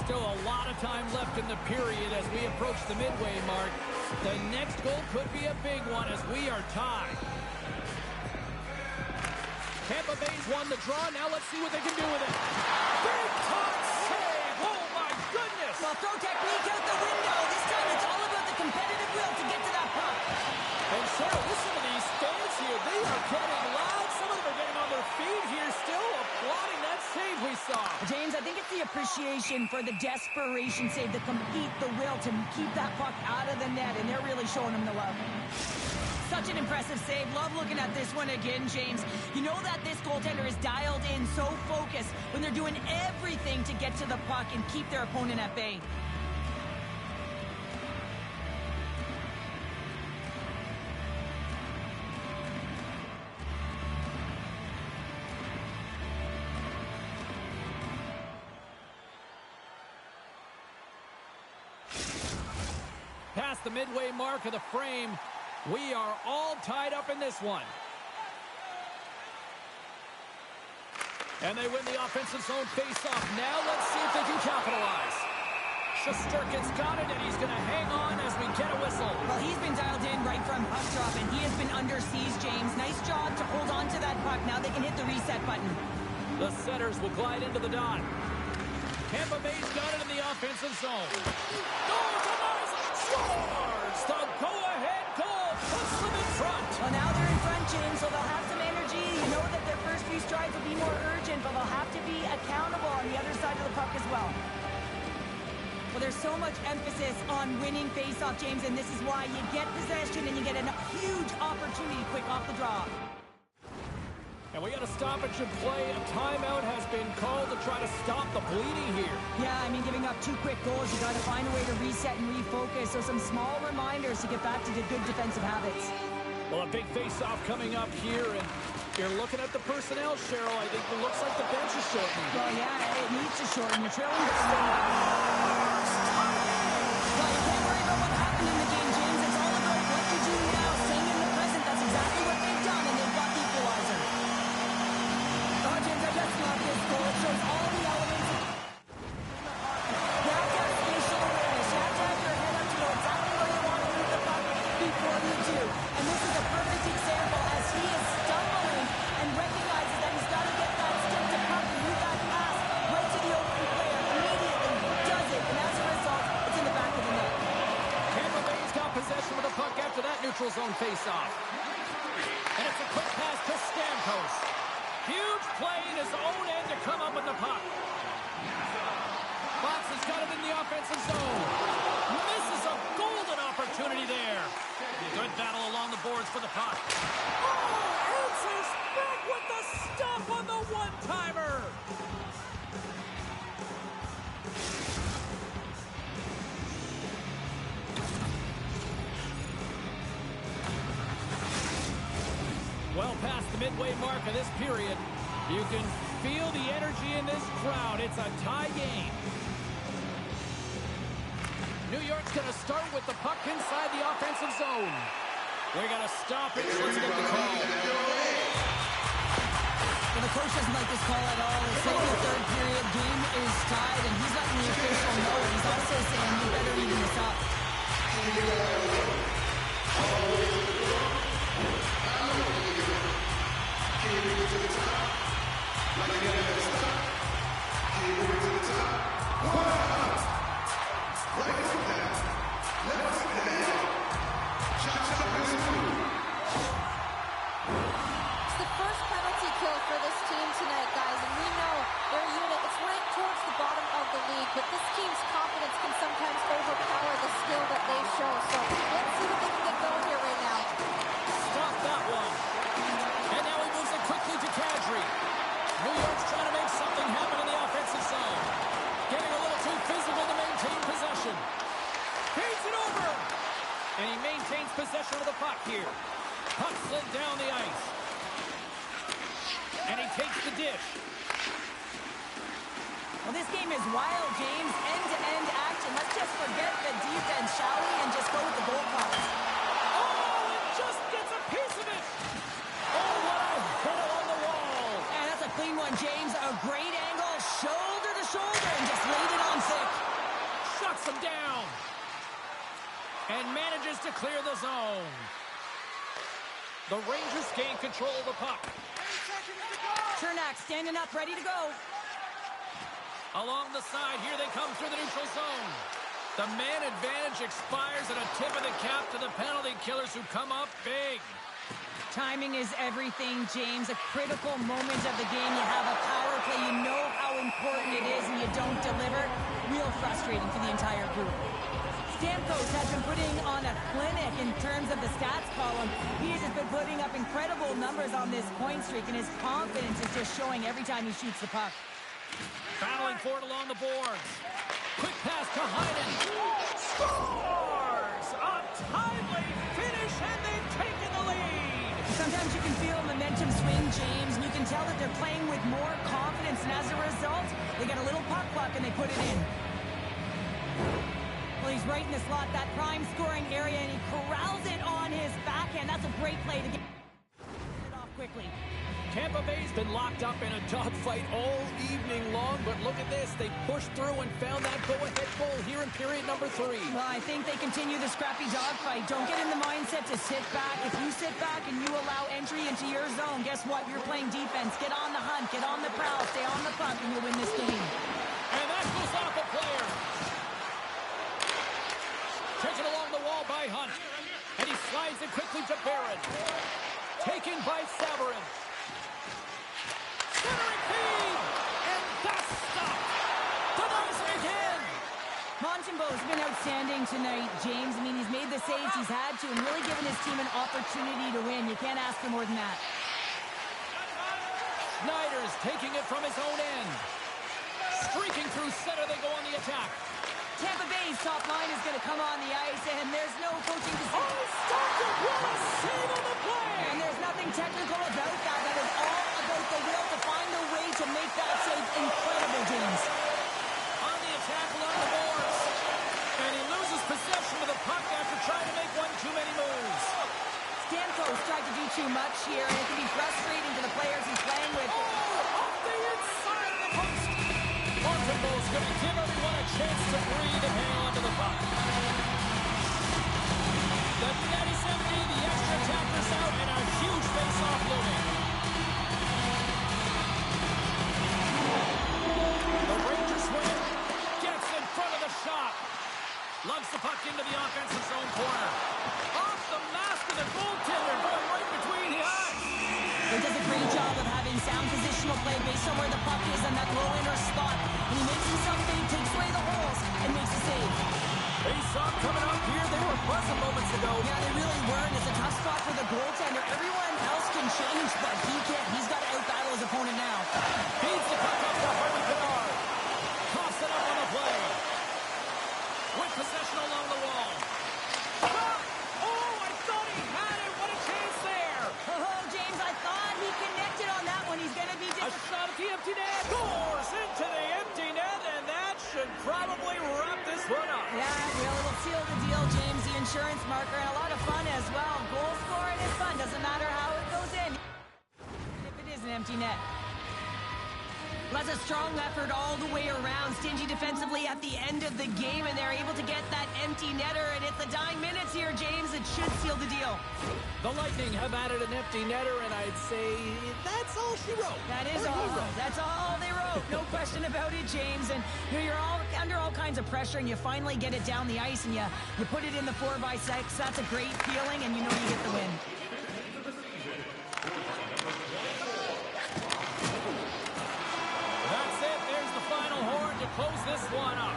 Still a lot of time left in the period as we approach the midway mark. The next goal could be a big one as we are tied. Tampa Bay's won the draw. Now let's see what they can do with it. Big time save! Oh my goodness! Well, throw technique out the window. This time it's all about the competitive will to get to that puck. And Cheryl, listen to these fans here. They are getting loud. Some of them are getting on their feet here, still applauding that save we saw. James, I think it's the appreciation for the desperation save, the compete, the will to keep that puck out of the net, and they're really showing them the love. Such an impressive save. Love looking at this one again, James. You know that this goaltender is dialed in, so focused when they're doing everything to get to the puck and keep their opponent at bay. Past the midway mark of the frame, we are all tied up in this one. And they win the offensive zone face-off. Now let's see if they can capitalize. Shesterkin's got it, and he's going to hang on as we get a whistle. Well, he's been dialed in right from puck drop, and he has been under siege, James. Nice job to hold on to that puck. Now they can hit the reset button. The setters will glide into the dot. Tampa Bay's got it in the offensive zone. Scores! The go-ahead goal puts them in front. Well, now they're in front, James, so they'll have some energy. You know that their first few strides will be more urgent, but they'll have to be accountable on the other side of the puck as well. Well, there's so much emphasis on winning face-off, James, and this is why you get possession and you get a huge opportunity quick off the draw. And we got a stoppage in play. A timeout has been called to try to stop the bleeding here. Yeah, I mean, giving up 2 quick goals, you got to find a way to reset and refocus. So some small reminders to get back to the good defensive habits. Well, a big face-off coming up here, and you're looking at the personnel, Cheryl. I think it looks like the bench is shortening. Well, yeah, it needs to shorten. You're trailing by 7. Well, you can't worry about what happened in the game, James. It's all about what you do now, staying in the present. That's exactly what they've done, and they've got the equalizer. Oh, James, I just love this goal. It shows all the elements. You have to have spatial awareness. You have to have your head up to know exactly where you want to move the puck before you do. And this is a perfect example as he is stumbling and recognizes that he's got to get that stick to puck and move that pass right to the open player. Immediately does it, and as a result, it's in the back of the net. Tampa Bay's got possession of the puck after that neutral zone face-off. And it's a quick pass to Stamkos. Huge play in his own end to come up with the puck. Fox has got it in the offensive zone. Misses a golden opportunity there. Good battle along the boards for the puck. Oh, answers back with the stuff on the one-timer. Well past the midway mark of this period, you can feel the energy in this crowd. It's a tie game. New York's going to start with the puck inside the offensive zone. We got to stop it. Let's get the call. Well, the coach doesn't like this call at all. It's late in the third period. Game is tied, and he's letting the official know. He's also saying, you better even this up. But this team's confidence can sometimes overpower the skill that they show. So let's see what they can get going here right now. Stop that one. And now he moves it quickly to Kadri. New York's trying to make something happen in the offensive zone. Getting a little too physical to maintain possession. Feeds it over. And he maintains possession of the puck here. Puck slid down the ice. And he takes the dish. Well, this game is wild, James. End-to-end action. Let's just forget the defense, shall we, and just go with the goal calls. Oh, it just gets a piece of it. Oh, what a hit on the wall. And that's a clean one, James. A great angle, shoulder to shoulder, and just laid it on thick. Shuts him down. And manages to clear the zone. The Rangers gain control of the puck. Cernak standing up, ready to go. Along the side, here they come through the neutral zone. The man advantage expires at a tip of the cap to the penalty killers who come up big. Timing is everything, James. A critical moment of the game. You have a power play. You know how important it is, and you don't deliver. Real frustrating for the entire group. Stamkos has been putting on a clinic in terms of the stats column. He has just been putting up incredible numbers on this point streak, and his confidence is just showing every time he shoots the puck. Battling for it along the boards. Quick pass to Heinen. Scores! A timely finish, and they've taken the lead. Sometimes you can feel momentum swing, James, and you can tell that they're playing with more confidence, and as a result, they get a little puck luck and they put it in. Well, he's right in the slot, that prime scoring area, and he corrals it on his backhand. That's a great play to get it off quickly. Tampa Bay's been locked up in a dogfight all evening long, but look at this. They pushed through and found that go-ahead goal here in period number 3. Well, I think they continue the scrappy dogfight. Don't get in the mindset to sit back. If you sit back and you allow entry into your zone, guess what? You're playing defense. Get on the hunt, get on the prowl, stay on the puck, and you'll win this game. And that goes off a player. Taken along the wall by Hunt. And he slides it quickly to Barron. Taken by Severin. Centering feed! And that's stopped! Denies it again! Montembeau's been outstanding tonight, James. I mean, he's made the saves he's had to and really given his team an opportunity to win. You can't ask for more than that. Schneider's taking it from his own end. Streaking through center, they go on the attack. Tampa Bay's top line is going to come on the ice, and there's no coaching decision. Oh, stopped it! What a save on the play! And there's nothing technical about that. That is all about the will to find a way to make that save incredible, James. On the attack along the boards. And he loses possession of the puck after trying to make one too many moves. Stamkos tried to do too much here, and it can be frustrating to the players he's playing with. Oh, off the inside of the post. Montembeau's going to give everyone a chance to breathe and hang on to the puck. The net is empty, the extra attacker's out, and a huge face-off looming. The Rangers win, gets in front of the shot. Lugs the puck into the offensive zone corner. Off the mask of the goaltender, going right between the eyes. He does a great job of having sound positional play based on where the puck is in that throw-in or spot. And he makes himself big, takes away the holes, and makes a save. Face-off coming up here. They were buzzing moments ago. Yeah, they really were, and it's a tough spot for the goaltender. Everyone else can change, but he can't. He's got to out-battle his opponent now. Feeds the puck up to Harvey Pinard. Toss it up on the play. With possession along the wall. Shot! Oh, I thought he had it. What a chance there. Oh, James, I thought he connected on that one. He's going to be A shot at the empty net. Scores into the empty net, and that should probably wrap this one up. Yeah, we'll seal the deal, James. The insurance marker, and a lot of fun as well. Goal scoring is fun. Doesn't matter how it goes in. If it is an empty net. That's a strong effort all the way around. Stingy defensively at the end of the game, and they're able to get that empty netter, and it's the dying minutes here, James. It should seal the deal. The Lightning have added an empty netter, and I'd say that's all she wrote. That is all. That's all they wrote. No question about it, James. And you're all under all kinds of pressure, and you finally get it down the ice, and you put it in the 4x6. That's a great feeling, and you know you get the win. That's it. There's the final horn to close this one up.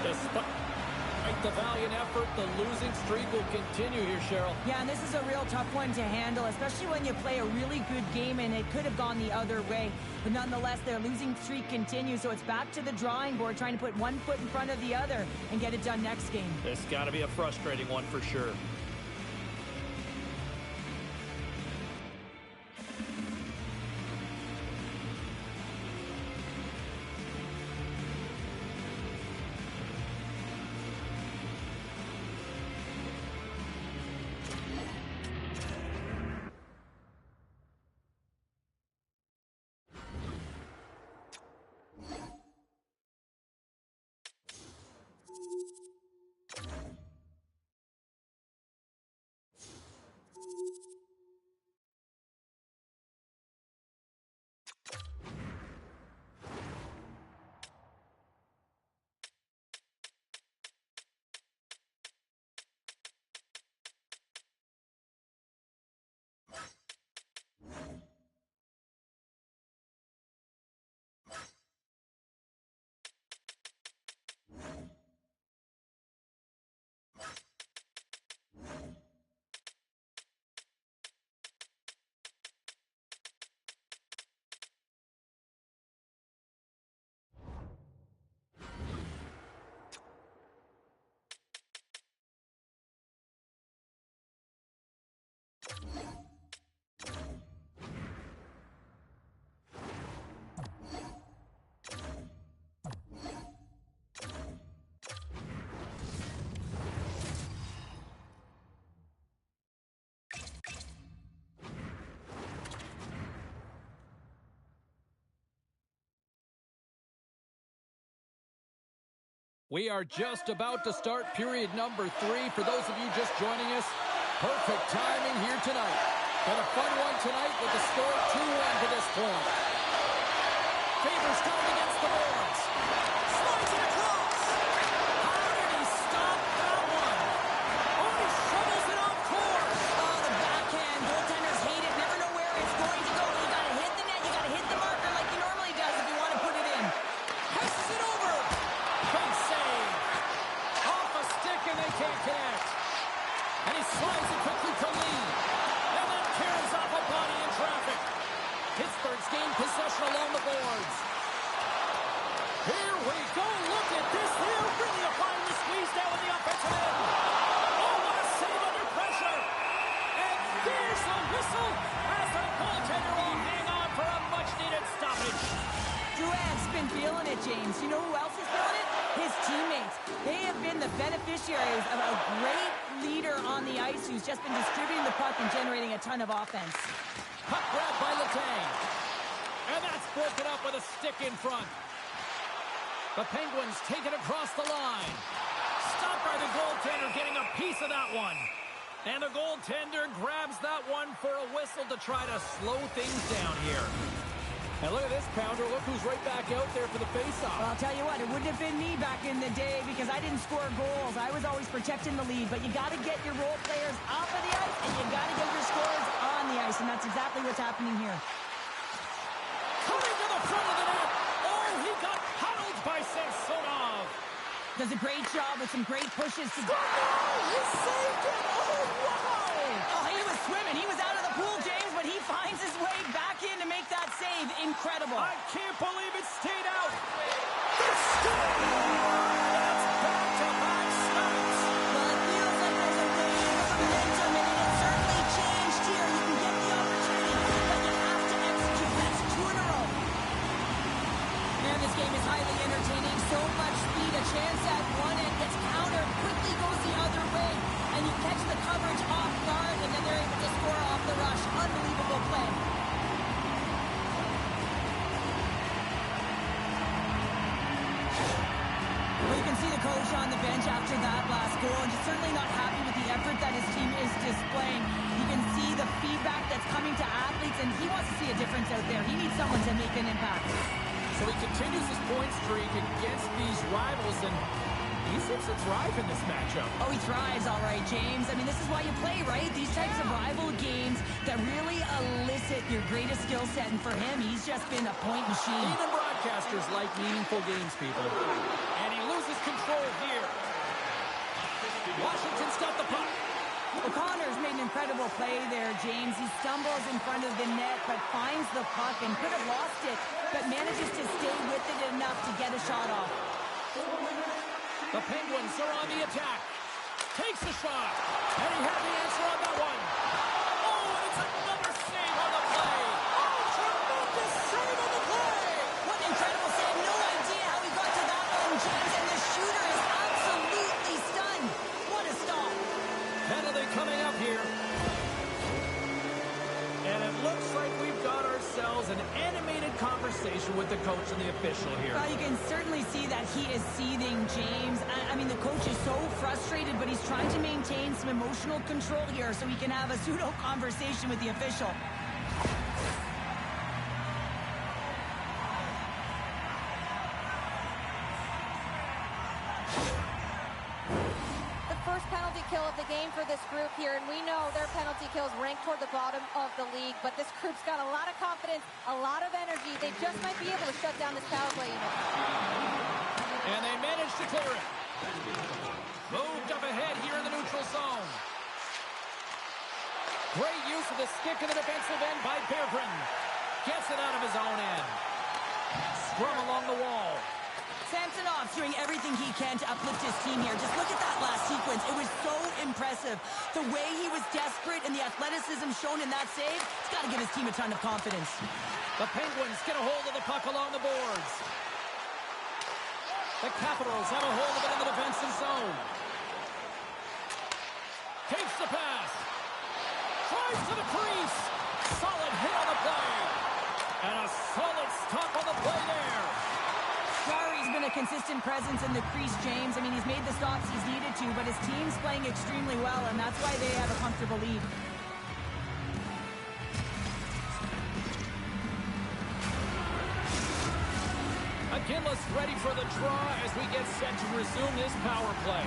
Despite the valiant effort, the losing streak will continue here, Cheryl. Yeah, and this is a real tough one to handle, especially when you play a really good game and it could have gone the other way. But nonetheless, their losing streak continues, so it's back to the drawing board, trying to put one foot in front of the other and get it done next game. This got to be a frustrating one for sure. We are just about to start period number 3. For those of you just joining us, perfect timing here tonight. Been a fun one tonight with the score 2-1 to this point. Favors going against the boards. Slides it across. How did he stop that one? Oh, he shovels it off course. Oh, the backhand. Goaltenders hate it. Never know where it's going to go. You got to hit the net. You got to hit the marker like he normally does if you want to put it in. Passes it over. Big save. Off a stick and they can't connect. And he slides it quickly to Lee. And then carries off a body in traffic. Pittsburgh's gained possession along the boards. Here we go. Look at this. They're really applying the squeeze down with the offensive end. Oh, what a save under pressure. And there's the whistle as the goaltender will hang on for a much-needed stoppage. Drouin's been feeling it, James. You know who else is feeling it? His teammates. They have been the beneficiaries of a great leader on the ice who's just been distributing the puck and generating a ton of offense. Puck grab by Letang. And that's broken up with a stick in front. The Penguins take it across the line. Stopped by the goaltender getting a piece of that one. And the goaltender grabs that one for a whistle to try to slow things down here. And look at this, Pounder. Look who's right back out there for the faceoff. Well, I'll tell you what, it wouldn't have been me back in the day because I didn't score goals. I was always protecting the lead, but you got to get your role players off of the ice and you got to get your scorers on the ice, and that's exactly what's happening here. Coming to the front of the net. Oh, he got paddled by Samsonov. Does a great job with some great pushes to... He saved it. Oh, wow. Oh, he was swimming. He was out of the pool, James, but he finds his way back in to make that save. Incredible. I can't believe it stayed out. It's still. That's back-to-back snaps. Well, it feels like there's a wave of momentum, and it has certainly changed here. You can get the opportunity, but you have to execute. That's 2 in a row. Man, this game is highly entertaining. So much speed. A chance at one end gets countered, quickly goes the other way, and you catch the coverage off guard, and then they're able to score off the rush. Unbelievable play. Well, you can see the coach on the bench after that last goal, and he's certainly not happy with the effort that his team is displaying. You can see the feedback that's coming to athletes, and he wants to see a difference out there. He needs someone to make an impact. So he continues his point streak against these rivals, and he seems to thrive in this matchup. Oh, he thrives, all right, James. I mean, this is why you play, right? These types of rival games that really elicit your greatest skill set, and for him, he's just been a point machine. Even broadcasters like meaningful games, people. And he loses control here. Washington's got the puck. O'Connor's made an incredible play there, James. He stumbles in front of the net, but finds the puck and could have lost it, but manages to stay with it enough to get a shot off. The Penguins are on the attack. Takes a shot. And he had the answer on that one. Oh, and it's another save on the play. Oh, tremendous save on the play. What an incredible save. No idea how he got to that one, James, and the shooter is absolutely stunned. What a stop. Penalty coming up here. And it looks like we've got ourselves an animated conversation with the coach and the official here. Well, you can certainly see that he is seething, James. I mean, the coach is so frustrated, but he's trying to maintain some emotional control here so he can have a pseudo-conversation with the official. First penalty kill of the game for this group here, and we know their penalty kills rank toward the bottom of the league, but this group's got a lot of confidence, a lot of energy. They just might be able to shut down this power play unit. And they managed to clear it. Moved up ahead here in the neutral zone. Great use of the stick in the defensive end by Berggren. Gets it out of his own end. Scrum along the wall. Samsonov's doing everything he can to uplift his team here. Just look at that last sequence. It was so impressive. The way he was desperate and the athleticism shown in that save, it's got to give his team a ton of confidence. The Penguins get a hold of the puck along the boards. The Capitals have a hold of it in the defensive zone. Takes the pass. Tries to the crease. Solid hit on the play. And a solid stop on the play there. Jarry's been a consistent presence in the crease, James. I mean, he's made the stops he's needed to, but his team's playing extremely well, and that's why they have a comfortable lead. McGinless ready for the draw as we get set to resume this power play.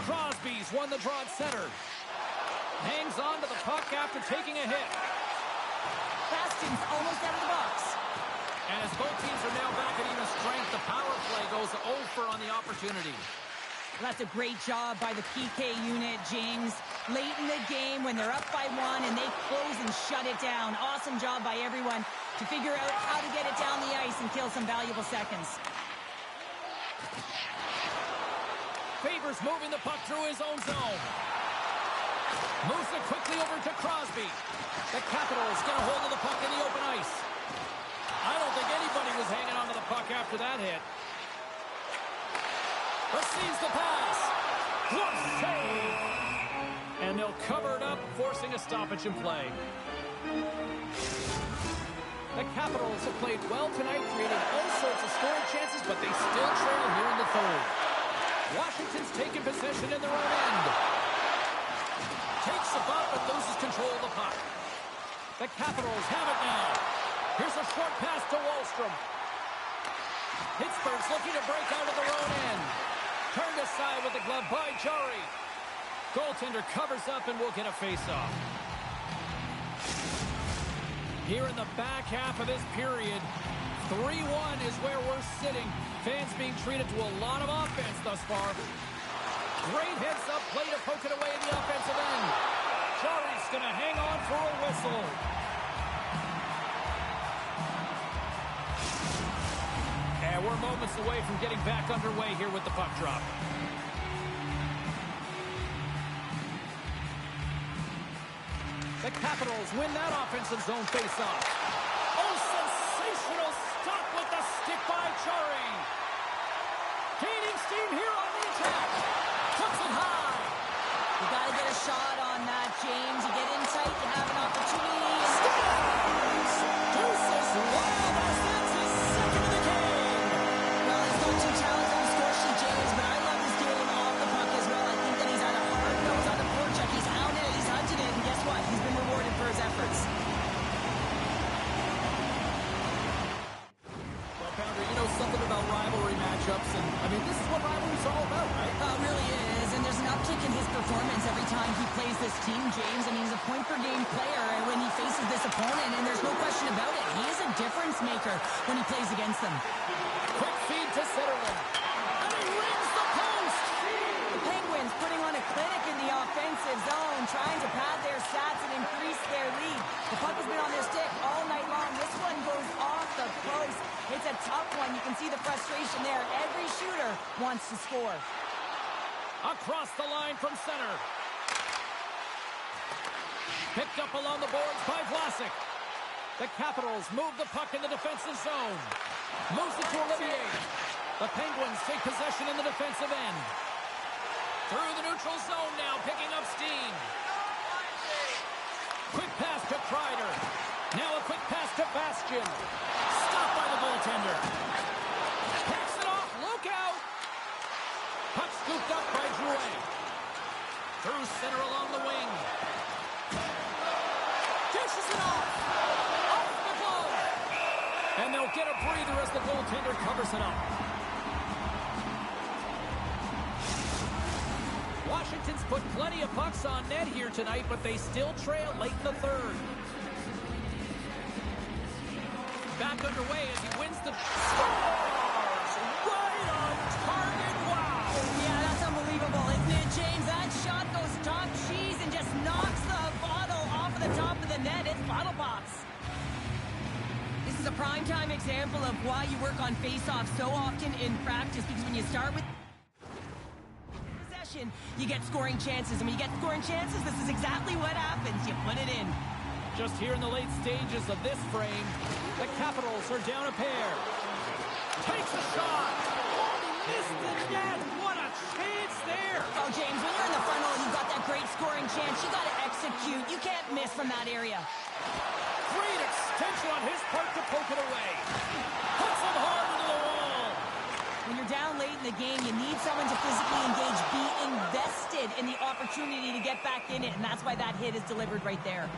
Crosby's won the draw at center. Hangs on to the puck after taking a hit. Bastion's almost out of the box. And as both teams are now back at even strength, the power play goes over on the opportunity. Well, that's a great job by the PK unit, James. Late in the game when they're up by 1 and they close and shut it down. Awesome job by everyone to figure out how to get it down the ice and kill some valuable seconds. Favors moving the puck through his own zone. Moves it quickly over to Crosby. The Capitals get a hold of the puck in the open ice. I don't think anybody was hanging on to the puck after that hit. Receives the pass. What a save! And they'll cover it up, forcing a stoppage in play. The Capitals have played well tonight, creating all sorts of scoring chances, but they still trail here in the third. Washington's taking possession in their own end. Takes a bump and loses control of the puck. The Capitals have it now. Here's a short pass to Wahlstrom. Pittsburgh's looking to break out of their own end. Turned aside with the glove by Jari. Goaltender covers up and will get a face-off. Here in the back half of this period, 3-1 is where we're sitting. Fans being treated to a lot of offense thus far. Great heads-up play to poke it away in the offensive end. Jari's going to hang on for a whistle. And we're moments away from getting back underway here with the puck drop. The Capitals win that offensive zone face-off. Oh, sensational stop with the stick by Jari. Gaining steam here on the attack. Puts it high. You got to get a shot on that, James. You get in tight, you have an opportunity. Deuces wild as that's his second of the game. Well, there's no two talents on the score sheet, James, but I love his game off the puck as well. I think that he's had a hard nose on the forecheck. He's hounded it, he's hunted it, and guess what? He's been rewarded for his efforts. Well, Pounder, you know something about rivalry matchups, and I mean, this is what rivalry's all about, right? It really is, and there's an uptick in his performance every time he plays this team, James. I mean, he's a point-per-game player when he faces this opponent, and there's no question about it. He is a difference maker when he plays against them. Quick feed to Zetterlund. And he rings the post. The Penguins putting on a clinic in the offensive zone, trying to pad their stats and increase their lead. The puck has been on their stick all night long. This one goes off the post. It's a tough one. You can see the frustration there. Every shooter wants to score. Across the line from center. Picked up along the boards by Vlasic. The Capitals move the puck in the defensive zone. Moves it to Olivier. The Penguins take possession in the defensive end. Through the neutral zone now, picking up steam. Quick pass to Kreider. Now a quick pass to Bastion. Stopped by the goaltender. Picks it off. Look out. Puck scooped up by Drouin. Through center along the wing. Dishes it off. Off the glove. And they'll get a breather as the goaltender covers it up. Washington's put plenty of pucks on net here tonight, but they still trail late in the third. Back underway as he wins the scores. Right on target. Wow. Yeah, that's unbelievable, isn't it, James? That shot goes top cheese and just knocks the bottle off of the top of the net. It's bottle pops. This is a primetime example of why you work on face-offs so often in practice, because when you start with possession, you get scoring chances. And when you get scoring chances, this is exactly what happens. You put it in. Just here in the late stages of this frame, the Capitals are down a pair. Takes a shot. Missed the net. What a chance there. Oh, James, when you're in the front row and you've got that great scoring chance, you got to execute. You can't miss from that area. Great intention on his part to poke it away. Puts him hard into the wall. When you're down late in the game, you need someone to physically engage, be invested in the opportunity to get back in it, and that's why that hit is delivered right there.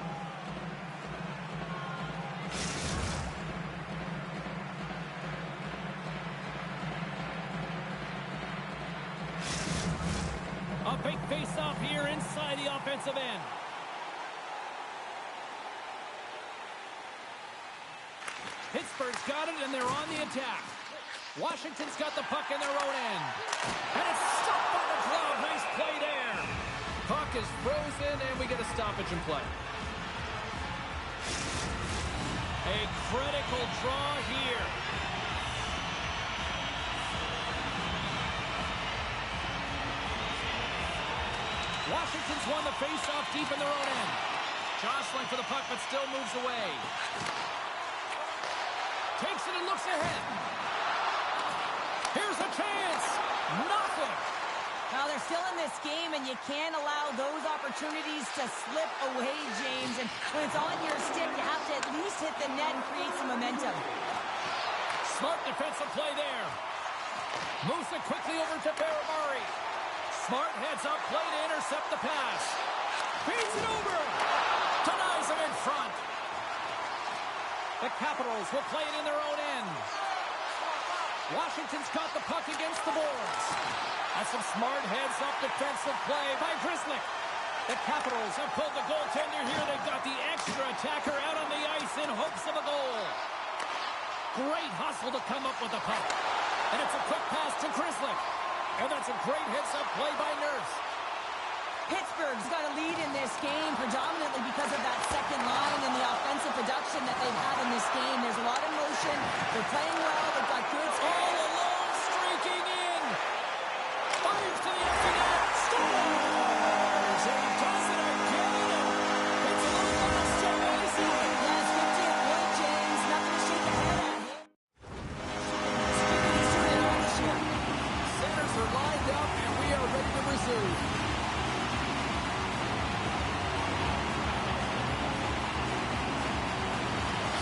A big face-off here inside the offensive end. Pittsburgh's got it, and they're on the attack. Washington's got the puck in their own end. And it's stopped by the glove. Nice play there. Puck is frozen, and we get a stoppage in play. A critical draw here. Washington's won the face-off deep in their own end. Jostling for the puck, but still moves away. Takes it and looks ahead. Here's a chance. Nothing. Now, they're still in this game, and you can't allow those opportunities to slip away, James. And when it's on your stick, you have to at least hit the net and create some momentum. Smart defensive play there. Moves it quickly over to Baramari. Smart heads up play to intercept the pass. Feeds it over. Denies him in front. The Capitals will play it in their own end. Washington's got the puck against the boards. That's some smart heads-up defensive play by Grizzly. The Capitals have pulled the goaltender here. They've got the extra attacker out on the ice in hopes of a goal. Great hustle to come up with the puck. And it's a quick pass to Grizzly. And that's a great heads-up play by Nurse. Pittsburgh's got a lead in this game predominantly because of that second line and the offensive production that they've had in this game. There's a lot of motion. They're playing well. They've got good skill. All alone, streaking in. Fires to the empty net. Scores! And he does it again. It's a little last to Mason. Yes, 15th point, James. Nothing to shake your head at. He's turning on the ship. Centers are lined up, and we are ready to resume.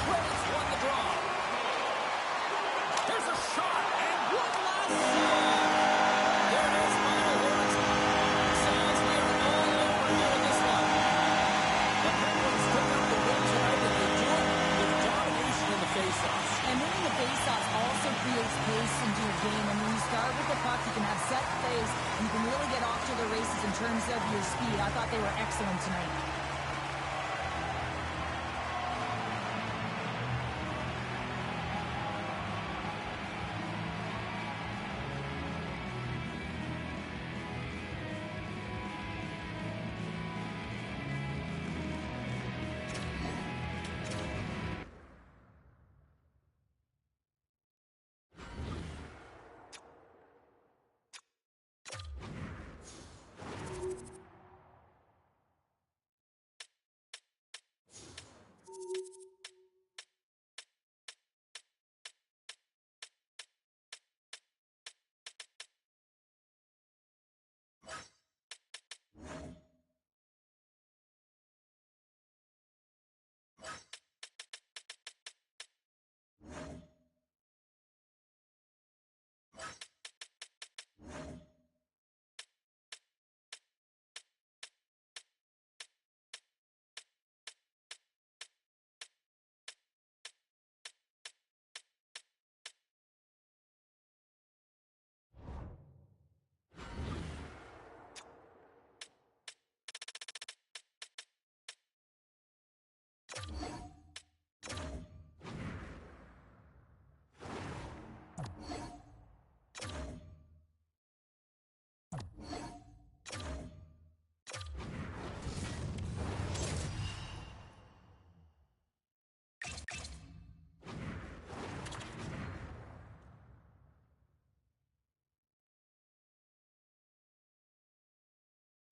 Credits won the draw. There's a shot, and one last shot. There it is, final words. Sounds we are all over here in this one. The Penguins took up the win tonight, and they do it with domination in the faceoffs. And winning the faceoffs also creates pace into your game. And when you start with the puck, you can have set pace, and you can really get off to the races in terms of your speed. I thought they were excellent tonight.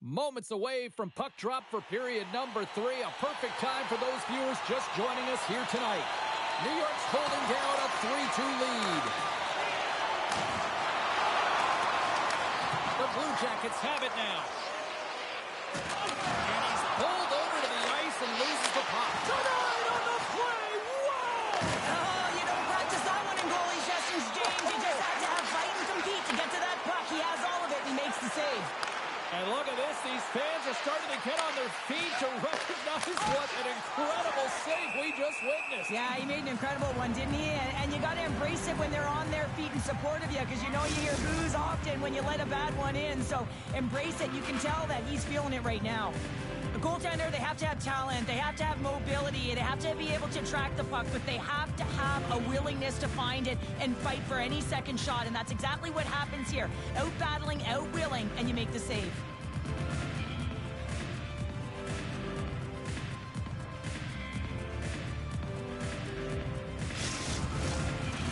Moments away from puck drop for period number 3. A perfect time for those viewers just joining us here tonight. New York's holding down a 3-2 lead. The Blue Jackets have it now. And he's pulled over to the ice and loses the puck. Tonight on the play, the save. And look at this. These fans are starting to get on their feet to recognize what an incredible save we just witnessed. Yeah, he made an incredible one, didn't he? And you got to embrace it when they're on their feet in support of you, because you know you hear boos often when you let a bad one in. So embrace it. You can tell that he's feeling it right now. A goaltender, they have to have talent. They have to have mobility. They have to be able to track the puck, but they have to have a willingness to find it and fight for any second shot. And that's exactly what happens here. Out-battling, out-willing, and you make the save.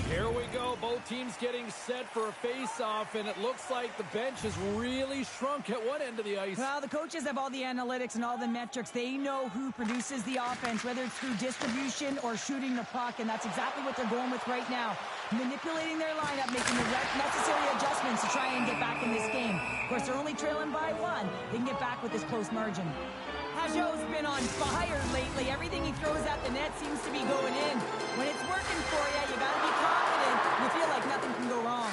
Here we go. Both teams getting set for a face-off, and it looks like the bench has really shrunk at one end of the ice. Well, the coaches have all the analytics and all the metrics. They know who produces the offense, whether it's through distribution or shooting the puck, and that's exactly what they're going with right now. Manipulating their lineup, making the necessary adjustments to try and get back in this game. Of course, they're only trailing by one. They can get back with this close margin. Pajot's been on fire lately. Everything he throws at the net seems to be going in. When it's working for you, you got to be confident. You feel like nothing can go wrong.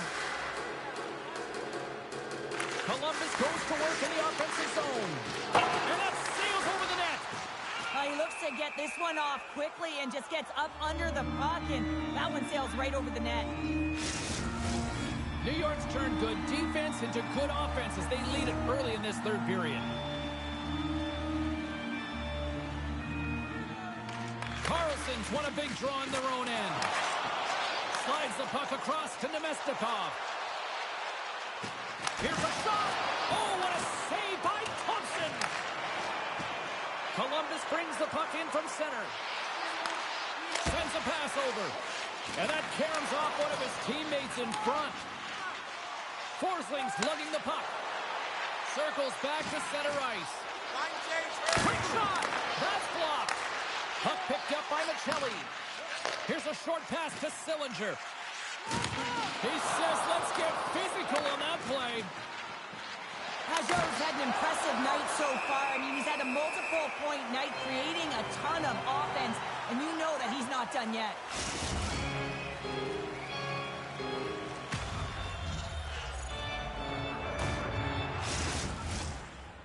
Columbus goes to work in the offensive zone. And that sails over the net. He looks to get this one off quickly and just gets up under the puck, and that one sails right over the net. New York's turned good defense into good offense as they lead it early in this third period. Carlson's won a big draw in their own end. Slides the puck across to Nemestikov. Here's a shot. Oh, what a save by Thompson. Columbus brings the puck in from center. Sends a pass over. And that caroms off one of his teammates in front. Forsling's lugging the puck. Circles back to center ice. Quick shot. That's blocked. Puck picked up by Michelli. Here's a short pass to Sillinger. He says, let's get physical on that play. Pajot's had an impressive night so far. I mean, he's had a multiple-point night, creating a ton of offense, and you know that he's not done yet.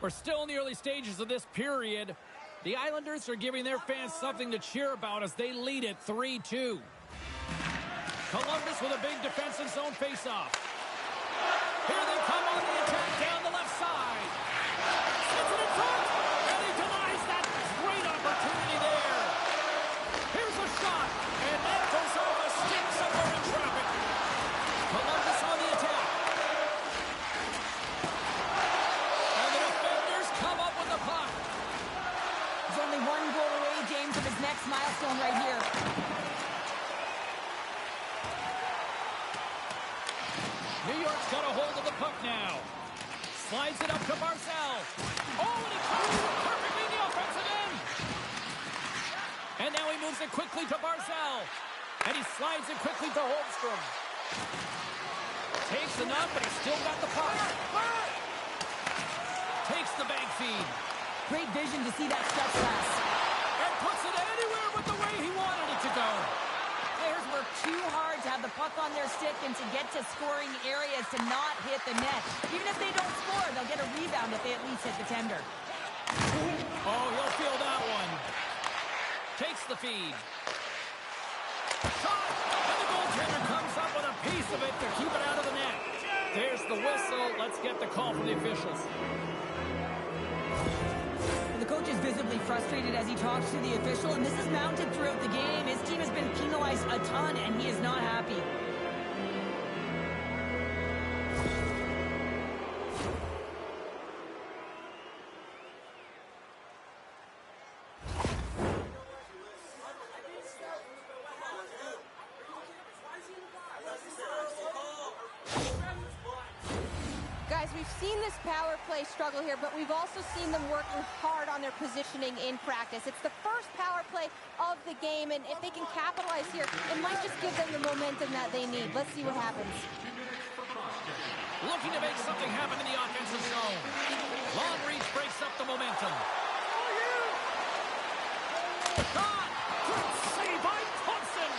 We're still in the early stages of this period. The Islanders are giving their fans something to cheer about as they lead it 3-2. Columbus with a big defensive zone faceoff. Here they come on the attack down the left side. Sends it in front, and he denies that great opportunity there. Here's a shot, and that goes off a stick somewhere in traffic. Columbus on the attack. And the defenders come up with the puck. He's only one goal away, James, from his next milestone right here. New York's got a hold of the puck now. Slides it up to Barzal. Oh, and he comes perfectly in the offensive end. And now he moves it quickly to Barzal. And he slides it quickly to Holmstrom. Takes enough, but he's still got the puck. Takes the bank feed. Great vision to see that stretch pass. And puts it anywhere but the way he wanted it to go. Players work too hard to have the puck on their stick and to get to scoring areas to not hit the net. Even if they don't score, they'll get a rebound if they at least hit the tender. Oh, he'll feel that one. Takes the feed. Shot! And the goaltender comes up with a piece of it to keep it out of the net. There's the whistle. Let's get the call from the officials. The coach is visibly frustrated as he talks to the official, and this is mounted throughout the game. His team has been penalized a ton, and he is not happy. Guys, we've seen this power play struggle here, but we've also seen them working hard on their positioning in practice. It's the first power play of the game, and if they can capitalize here, it might just give them the momentum that they need. Let's see what happens. Looking to make something happen in the offensive zone. Long reach breaks up the momentum. Shot! Good save by Thompson!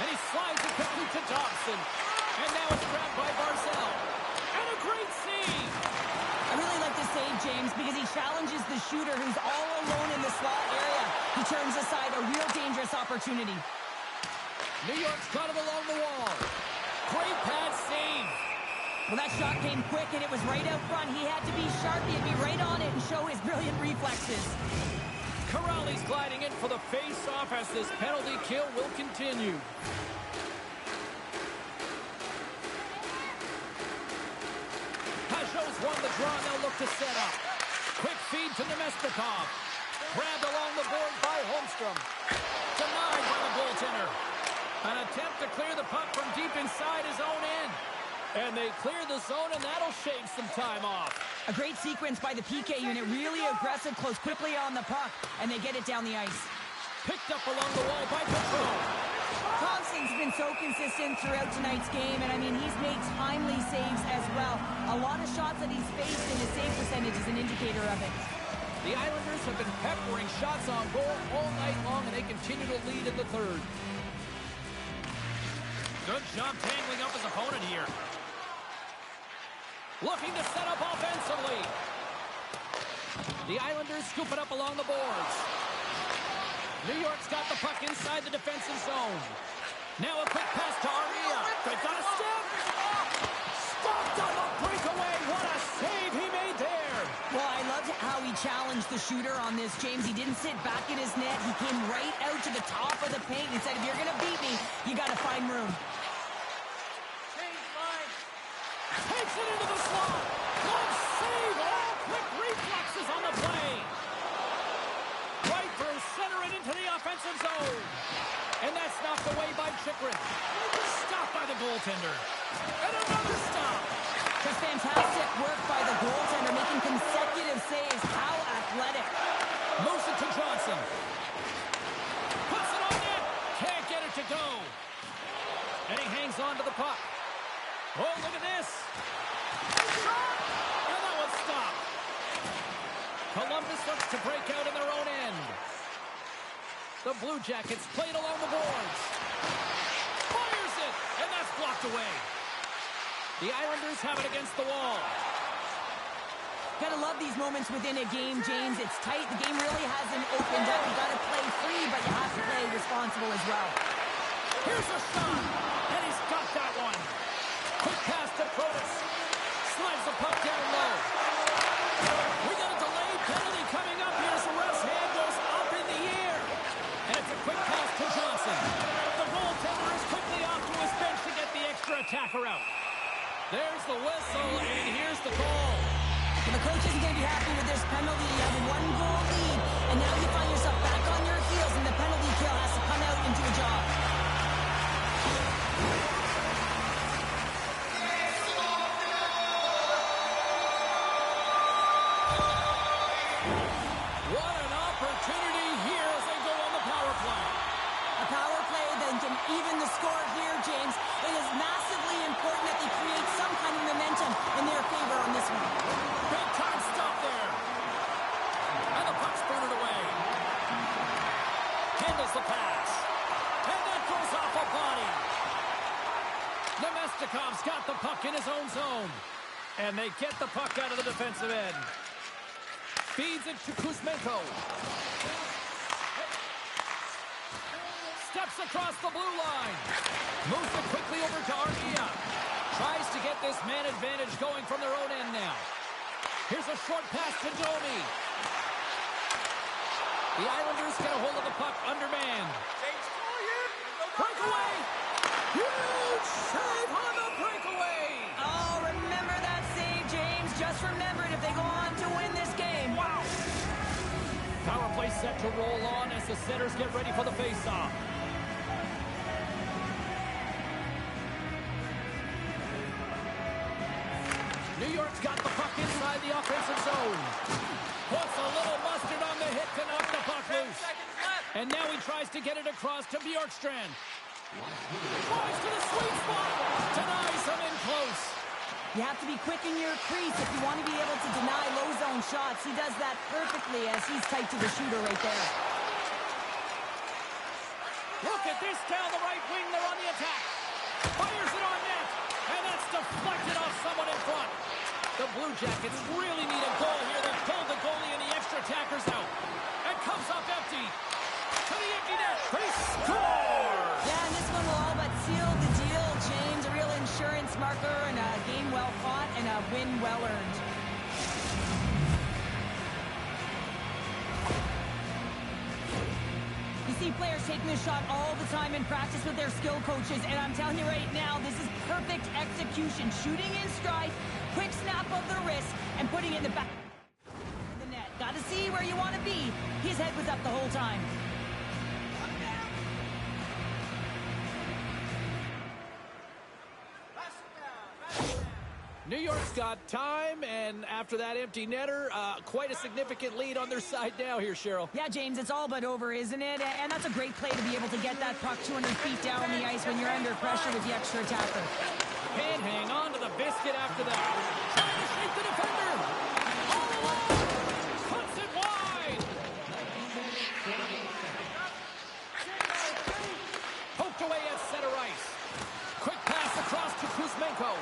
And he slides it quickly to Dobson. And now it's grabbed by Barzal. And a great save! shooter who's all alone in the slot area. He turns aside a real dangerous opportunity. New York's got it along the wall. Great pad save. Well, that shot came quick, and it was right out front. He had to be sharp. He had to be right on it and show his brilliant reflexes. Corrali's gliding in for the face-off as this penalty kill will continue. Pajot's won the draw, and they'll look to set up. Quick feed to Nemestikov. Grabbed along the board by Holmstrom. Denied by the goaltender. An attempt to clear the puck from deep inside his own end. And they clear the zone, and that'll shave some time off. A great sequence by the PK unit. Really aggressive, close quickly on the puck, and they get it down the ice. Picked up along the wall by Petro. Thompson's been so consistent throughout tonight's game, and I mean, he's made timely saves as well. A lot of shots that he's faced, and his save percentage is an indicator of it. The Islanders have been peppering shots on goal all night long, and they continue to lead in the third. Good job tangling up his opponent here. Looking to set up offensively. The Islanders scoop it up along the boards. New York's got the puck inside the defensive zone. Now a quick pass to Aria. They've got a step. Stopped on the breakaway. What a save he made there. Well, I loved how he challenged the shooter on this, James. He didn't sit back in his net. He came right out to the top of the paint and said, if you're going to beat me, you got to find room. Takes it into the slot. Glove save. All quick reflexes on the play. Right through center and into the offensive zone. And that's knocked away by Chychrun. Stopped by the goaltender. And another stop. Just fantastic work by the goaltender, making consecutive saves. How athletic. Moves it to Johnson. Puts it on net. Can't get it to go. And he hangs on to the puck. Oh, look at this. And that was stopped. Columbus looks to break out in their own end. The Blue Jackets played along the boards. Fires it, and that's blocked away. The Islanders have it against the wall. Gotta love these moments within a game, James. It's tight. The game really hasn't opened up. You gotta play free, but you have to play responsible as well. Here's a shot, and he's got that one. Quick pass to Protas. Slides the puck down low. We got a delayed penalty coming up here as the ref's hand goes up in the air. And it's a quick pass to Johnson. The goaltender is quickly off to his bench to get the extra attacker out. There's the whistle, and here's the call. Well, the coach isn't going to be happy with this penalty. You have a one-goal lead, and now you find yourself back on your heels, and the penalty kill has to come out and do a job. What an opportunity here as they go on the power play. A power play then can even the score here, James. It is massively important that they create some kind of momentum in their favor on this one. Big time stop there. And the puck's booted away. Handles the pass. And that goes off a body. Nemestikov's got the puck in his own zone. And they get the puck out of the defensive end. Feeds it to Kuzmenko. Steps across the blue line. Moves it quickly over to Armia. Tries to get this man advantage going from their own end now. Here's a short pass to Domi. The Islanders get a hold of the puck undermanned. Breakaway. Huge save on the breakaway. Oh, remember that save, James. Just remember it if they go on to win this game. Wow. Power play set to roll on as the setters get ready for the faceoff. New York's got the puck inside the offensive zone. Puts a little mustard on the hit to knock the puck loose. And now he tries to get it across to Bjorkstrand. Flies to the sweet spot. Denies him in close. You have to be quick in your crease if you want to be able to deny low zone shots. He does that perfectly as he's tight to the shooter right there. Look at this down the right wing. They're on the attack. Fires it on net. And that's deflected off someone in front. The Blue Jackets really need a goal here. They've pulled the goalie and the extra tackle together, and a game well fought, and a win well earned. You see players taking this shot all the time in practice with their skill coaches, and I'm telling you right now, this is perfect execution. Shooting in stride, quick snap of the wrist, and putting it in the back of the net. Got to see where you want to be. His head was up the whole time. New York's got time, and after that empty netter, quite a significant lead on their side now here, Cheryl. Yeah, James, it's all but over, isn't it? And that's a great play to be able to get that puck 200 feet down the ice when you're under pressure with the extra attacker. Can't hang on to the biscuit after that. Trying to shake the defender. All alone. Puts it wide. Poked away at center ice. Quick pass across to Kuzmenko.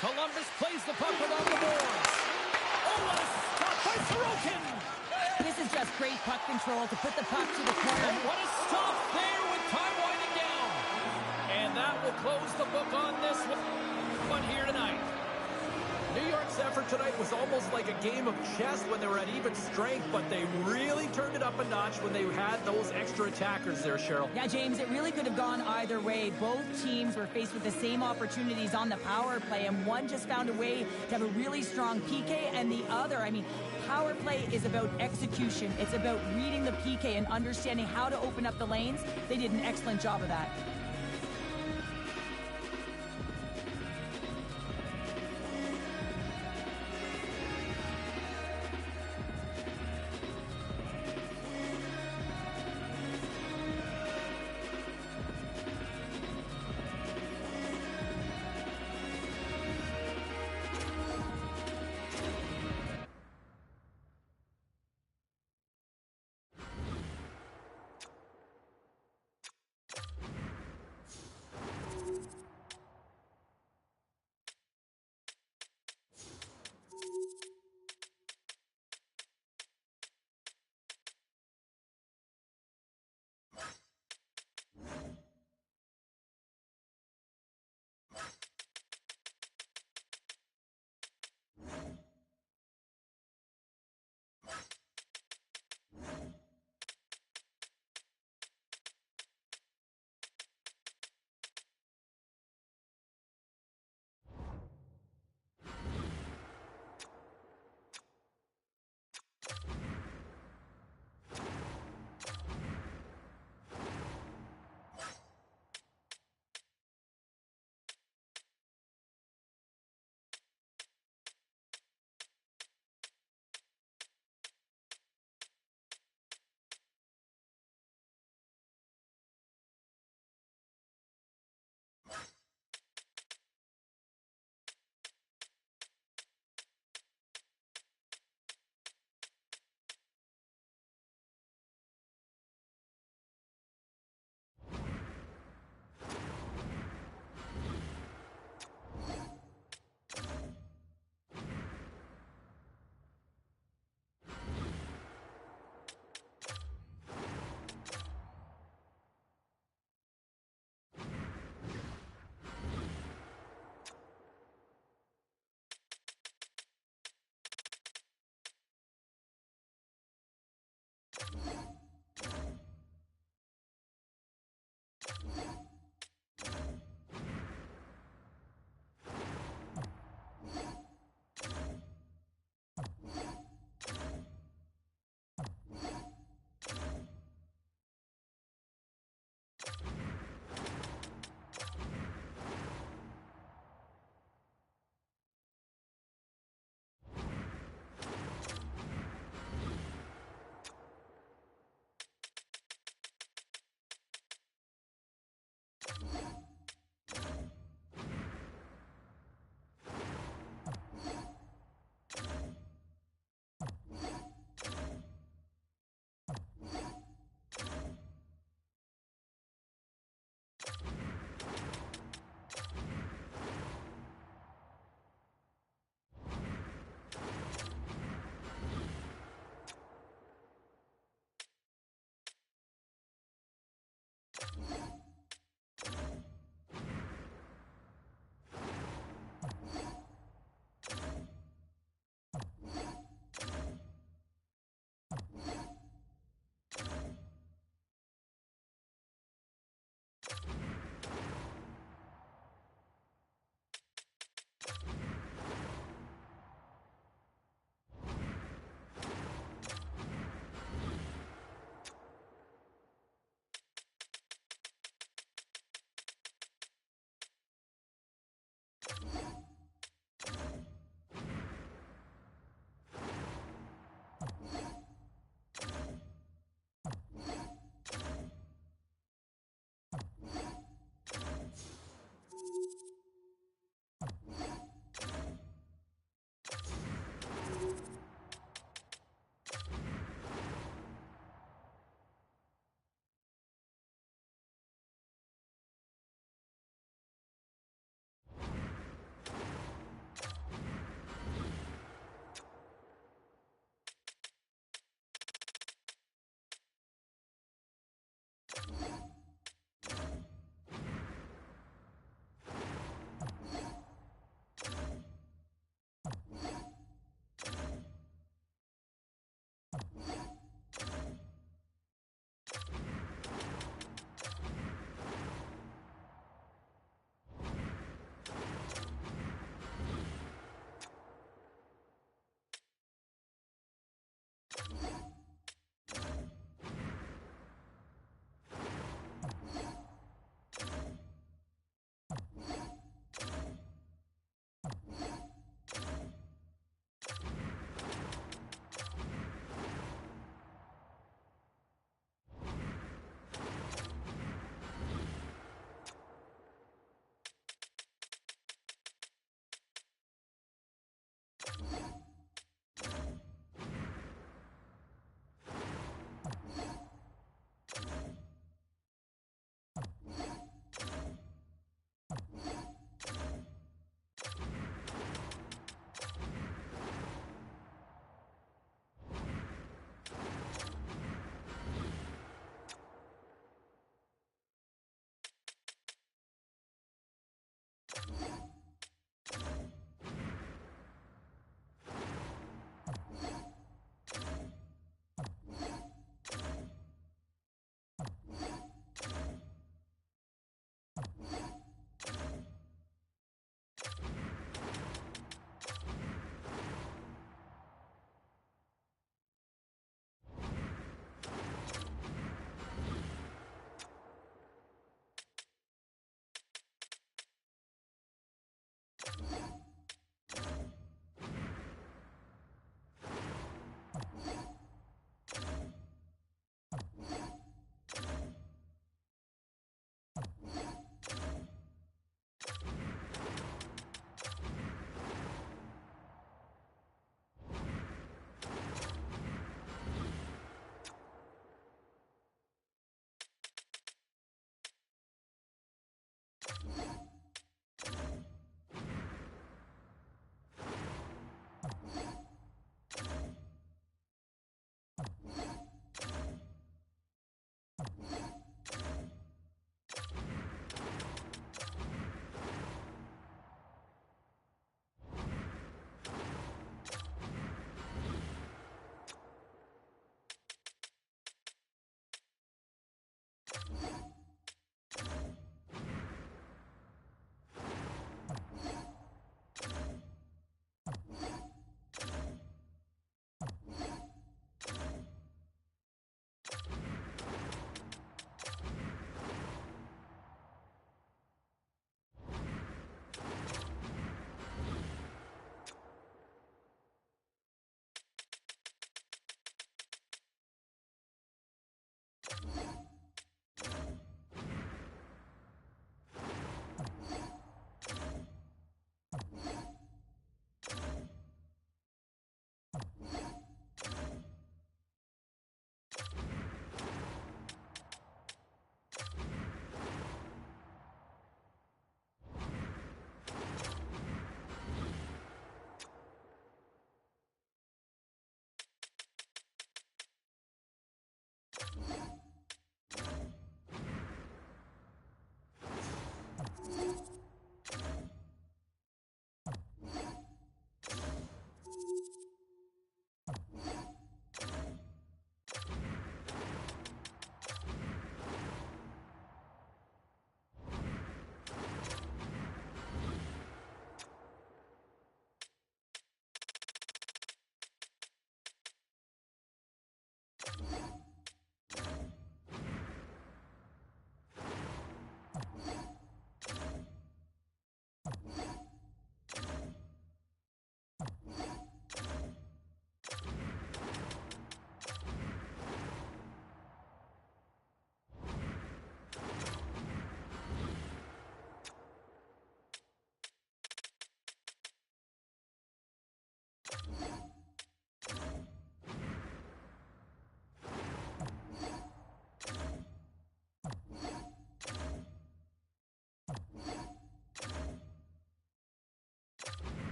Columbus plays the puck along the boards. Oh, what a stop by Sorokin! This is just great puck control to put the puck to the corner. And what a stop there with time winding down. And that will close the book on this one here tonight. New York's effort tonight was almost like a game of chess when they were at even strength, but they really turned it up a notch when they had those extra attackers there, Cheryl. Yeah, James, it really could have gone either way. Both teams were faced with the same opportunities on the power play, and one just found a way to have a really strong PK, and the other, I mean, power play is about execution. It's about reading the PK and understanding how to open up the lanes. They did an excellent job of that.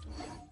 you